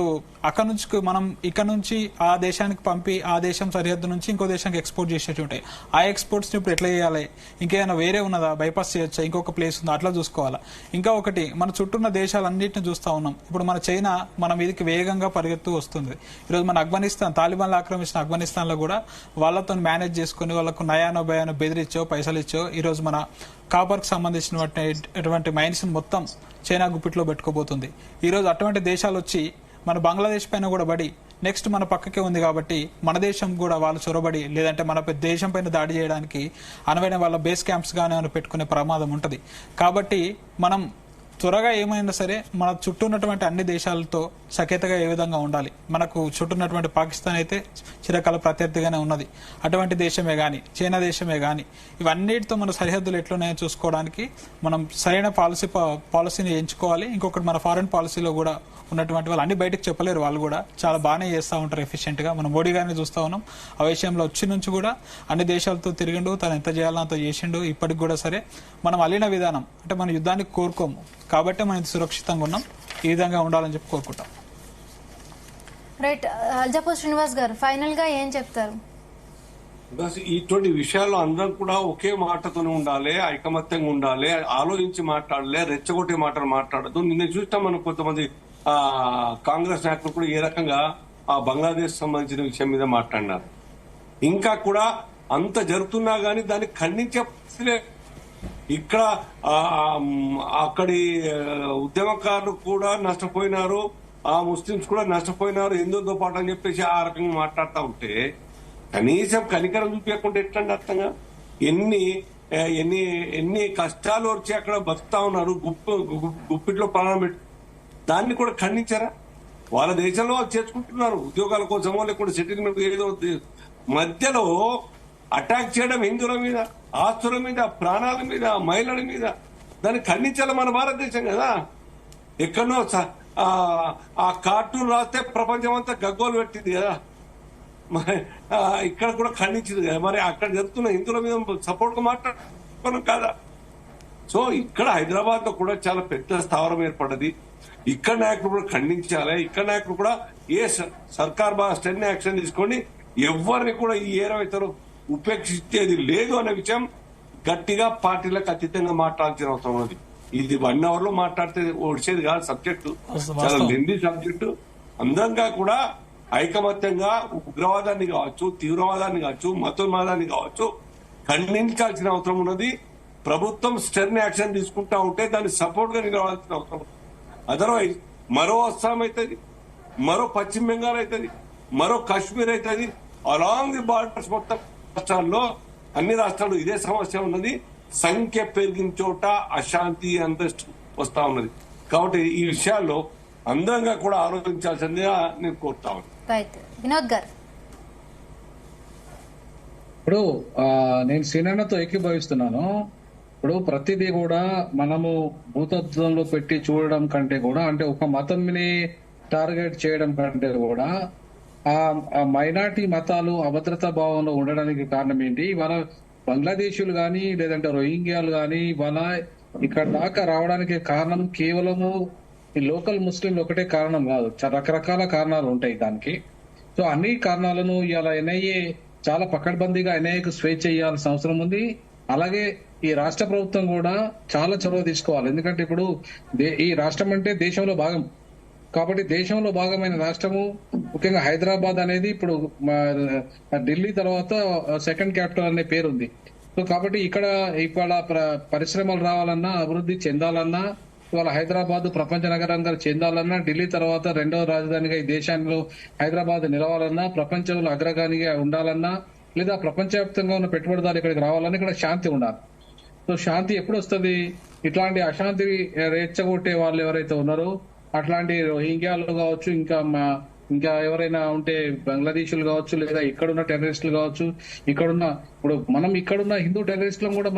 అక్కడ నుంచి మనం ఇక్కడ నుంచి ఆ దేశానికి పంపి ఆ దేశం సరిహద్దు నుంచి ఇంకో దేశానికి ఎక్స్పోర్ట్ చేసేట్టు ఉంటాయి. ఆ ఎక్స్పోర్ట్స్ ని ఇప్పుడు ఎట్లా చేయాలి, ఇంకేమైనా వేరే ఉన్నదా, బైపాస్ చేయొచ్చా, ఇంకొక ప్లేస్ ఉందా, అట్లా చూసుకోవాలా. ఇంకా ఒకటి, మన చుట్టూన్న దేశాలన్నింటినీ చూస్తూ ఉన్నాం. ఇప్పుడు మన చైనా మన మీదకి వేగంగా పరిగెత్తు వస్తుంది. ఈరోజు మన ఆఫ్ఘనిస్తాన్ తాలిబాన్లు ఆక్రమించిన ఆఫ్ఘనిస్తాన్ లో కూడా వాళ్ళతో మేనేజ్ చేసుకుని వాళ్ళకు నయానో భయానో బెదిరిచ్చో పైసలు ఇచ్చో ఈరోజు మన కాపర్ కు సంబంధించినటువంటి మైన్స్ మొత్తం చైనా గుప్పిట్లో పెట్టుకోబోతుంది. ఈరోజు అటువంటి దేశాలు వచ్చి మన బంగ్లాదేశ్ పైన కూడా పడి నెక్స్ట్ మన పక్కకే ఉంది కాబట్టి మన దేశం కూడా వాళ్ళు చొరబడి లేదంటే మన దేశం పైన దాడి చేయడానికి అనువైన వాళ్ళ బేస్ క్యాంప్స్ గానే పెట్టుకునే ప్రమాదం ఉంటది. కాబట్టి మనం త్వరగా ఏమైనా సరే మన చుట్టూ ఉన్నటువంటి అన్ని దేశాలతో సఖ్యతగా ఏ విధంగా ఉండాలి. మనకు చుట్టూ ఉన్నటువంటి పాకిస్తాన్ అయితే చిరకాల ప్రత్యర్థిగానే ఉన్నది. అటువంటి దేశమే గాని, చైనా దేశమే గాని, ఇవన్నిటితో మన సరిహద్దులు ఎట్లున్నాయో చూసుకోవడానికి మనం సరైన పాలసీని ఎంచుకోవాలి. ఇంకొకటి మన ఫారెన్ పాలసీలో కూడా ఉన్నటువంటి వాళ్ళు అన్ని బయటకు చెప్పలేరు, వాళ్ళు కూడా చాలా బాగానే చేస్తూ ఉంటారు ఎఫిషియెంట్ గా. మనం మోడీ గారిని చూస్తూ ఉన్నాం, ఆ విషయంలో వచ్చి నుంచి కూడా అన్ని దేశాలతో తిరిగిండు, తను ఎంత చేయాలో అంత చేసిండు. ఇప్పటికి కూడా సరే మనం అలిన విధానం అంటే మన యుద్ధానికి కోరుకోము కాబట్టి మనం ఇంత సురక్షితంగా ఉన్నాం, ఈ విధంగా ఉండాలని చెప్పి కోరుకుంటాం. రైట్, అల్జాపూర్ శ్రీనివాస్ గారు ఫైనల్ గా ఏం చెప్తారు? ఇటువంటి విషయాల్లో అందరం కూడా ఒకే మాటతోనే ఉండాలి, ఐకమత్యంగా ఉండాలి, ఆలోచించి మాట్లాడలే, రెచ్చగొట్టే మాటలు మాట్లాడదు. నిన్న చూస్తాం మనం కొంతమంది కాంగ్రెస్ నాయకులు కూడా ఏ రకంగా ఆ బంగ్లాదేశ్ సంబంధించిన విషయం మీద మాట్లాడినారు. ఇంకా కూడా అంత జరుగుతున్నా గానీ దాన్ని ఖండించే పరిస్థితి ఇక్కడ అక్కడి ఉద్యమకారులు కూడా నష్టపోయినారు, ఆ ముస్లింస్ కూడా నష్టపోయినారు, హిందువులతో పాటు అని చెప్పేసి ఆ రకంగా మాట్లాడుతూ ఉంటే కనీసం కనికరం చూపించకుండా ఎట్లండి అర్థంగా ఎన్ని ఎన్ని ఎన్ని కష్టాలు వచ్చి అక్కడ బతుకుతా ఉన్నారు, గుప్పిట్లో ప్రాణం పెట్టి దాన్ని కూడా ఖండించారా? వాళ్ళ దేశంలో వాళ్ళు చేసుకుంటున్నారు ఉద్యోగాల కోసమో లేకుంటే సెటిల్మెంట్ ఏదో మధ్యలో అటాక్ చేయడం హిందువుల మీద, ఆస్తుల మీద, ప్రాణాల మీద, మహిళల మీద, దాన్ని ఖండించాలి మన భారతదేశం కదా. ఎక్కడో ఆ కార్టూన్ రాస్తే ప్రపంచం అంతా గగ్గోలు పెట్టింది కదా, ఇక్కడ కూడా ఖండించింది కదా. మరి అక్కడ జరుగుతున్న హిందువుల మీద సపోర్ట్ గా మాట్లాడుకోవడం కాదా? సో ఇక్కడ హైదరాబాద్ లో కూడా చాలా పెద్ద స్థావరం ఏర్పడ్డది. ఇక్కడ నాయకులు కూడా ఖండించాలి, ఇక్కడ నాయకులు కూడా ఏ సర్కార్ బాగా స్టెన్ యాక్షన్ తీసుకొని ఎవరిని కూడా ఈ ఏరైతారో ఉపేక్షించేది లేదు అనే విషయం గట్టిగా పార్టీలకు అతీతంగా మాట్లాడాల్సిన అవసరం ఉంది. ఇది 1 hour లో మాట్లాడితే వచ్చేది కాదు సబ్జెక్టు, చాలా లెంది సబ్జెక్టు. అందరంగా కూడా ఐకమత్యంగా ఉగ్రవాదాన్ని కావచ్చు, తీవ్రవాదాన్ని కావచ్చు, మతోన్మాదాన్ని కావచ్చు ఖండించాల్సిన అవసరం ఉన్నది. ప్రభుత్వం స్టెర్న్ యాక్షన్ తీసుకుంటా ఉంటే దాన్ని సపోర్ట్ గా నిలవాల్సిన అవసరం. అదర్వైజ్ మరో అస్సాం అవుతుంది, మరో పశ్చిమ బెంగాల్ అవుతుంది, మరో కాశ్మీర్ అవుతుంది. అలాంగ్ ది బార్డర్స్ మొత్తం రాష్ట్రాల్లో అన్ని రాష్ట్రాలు ఇదే సమస్య ఉన్నది. సంఖ్య పెరిగిన చోట అశాంతి అంతస్తు వస్తా ఉన్నది. కాబట్టి ఈ విషయాల్లో అందరంగా కూడా ఆలోచించాల్సిందిగా నేను కోరుతా ఉన్నాను. వినోద్ గారు, ఇప్పుడు నేను సీనన్నతో ఏకీభవిస్తున్నాను. ఇప్పుడు ప్రతిదీ కూడా మనము భూతత్వంలో పెట్టి చూడడం కంటే కూడా, అంటే ఒక మతంని టార్గెట్ చేయడం కంటే కూడా ఆ మైనార్టీ మతాలు అభద్రతా భావంలో ఉండడానికి కారణం ఏంటి? వాళ్ళ బంగ్లాదేశీయులు గాని లేదంటే రోహింగ్యాలు గాని వాళ్ళ ఇక్కడ దాకా రావడానికి కారణం కేవలము ఈ లోకల్ ముస్లింలు ఒకటే కారణం కాదు, రకరకాల కారణాలు ఉంటాయి దానికి. సో అన్ని కారణాలను ఇవాళ ఎన్ఐఏ చాలా పకడ్బందీగా ఎన్ఐఏకు స్వేచ్ఛ ఇవ్వాల్సిన అవసరం ఉంది. అలాగే ఈ రాష్ట్ర ప్రభుత్వం కూడా చాలా చొరవ తీసుకోవాలి. ఎందుకంటే ఇప్పుడు ఈ రాష్ట్రం అంటే దేశంలో భాగం కాబట్టి, దేశంలో భాగమైన రాష్ట్రము ముఖ్యంగా హైదరాబాద్ అనేది ఇప్పుడు ఢిల్లీ తర్వాత సెకండ్ క్యాపిటల్ అనే పేరు ఉంది. సో కాబట్టి ఇక్కడ పరిశ్రమలు రావాలన్నా, అభివృద్ధి చెందాలన్నా, ఇవాళ హైదరాబాద్ ప్రపంచ నగరంగా చెందాలన్నా, ఢిల్లీ తర్వాత 2వ రాజధానిగా ఈ దేశంలో హైదరాబాద్ నిలవాలన్నా, ప్రపంచంలో అగ్రగానిగా ఉండాలన్నా, లేదా ప్రపంచవ్యాప్తంగా ఉన్న పెట్టుబడిదారులు ఇక్కడికి రావాలన్నా ఇక్కడ శాంతి ఉండాలి. సో శాంతి ఎప్పుడు వస్తుంది? ఇట్లాంటి అశాంతి రెచ్చగొట్టే వాళ్ళు ఎవరైతే ఉన్నారో అట్లాంటి రోహింగ్యాలు కావచ్చు, ఇంకా ఎవరైనా ఉంటే బంగ్లాదేశీలు కావచ్చు, లేదా ఇక్కడున్న టెర్రరిస్టులు కావచ్చు, ఇప్పుడు మనం ఇక్కడున్న హిందూ టెర్రరిస్టులను కూడా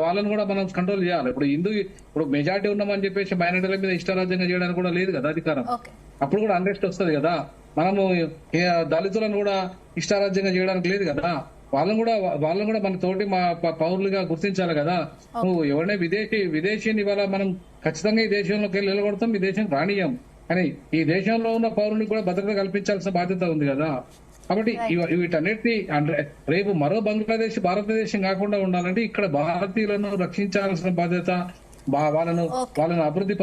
వాళ్ళని కూడా మనం కంట్రోల్ చేయాలి. ఇప్పుడు మెజార్టీ ఉన్నామని చెప్పేసి మైనారిటీల మీద ఇష్టారాజ్యంగా చేయడానికి కూడా లేదు కదా అధికారం. అప్పుడు కూడా అన్రెస్ట్ వస్తుంది కదా. మనము దళితులను కూడా ఇష్టారాజ్యంగా చేయడానికి లేదు కదా. వాళ్ళని కూడా మన తోటి మా పౌరులుగా గుర్తించాలి కదా. నువ్వు ఎవరైనా విదేశీని ఇవాళ మనం ఖచ్చితంగా ఈ దేశంలోకి వెళ్ళి నిలబడతాం, ఈ దేశం రానియం, కానీ ఈ దేశంలో ఉన్న పౌరులకు కూడా భద్రత కల్పించాల్సిన బాధ్యత ఉంది కదా. కాబట్టి వీటన్నిటిని రేపు మరో బంగ్లాదేశ్ భారతదేశం కాకుండా ఉండాలంటే ఇక్కడ భారతీయులను రక్షించాల్సిన బాధ్యత, వాళ్ళను అభివృద్ధి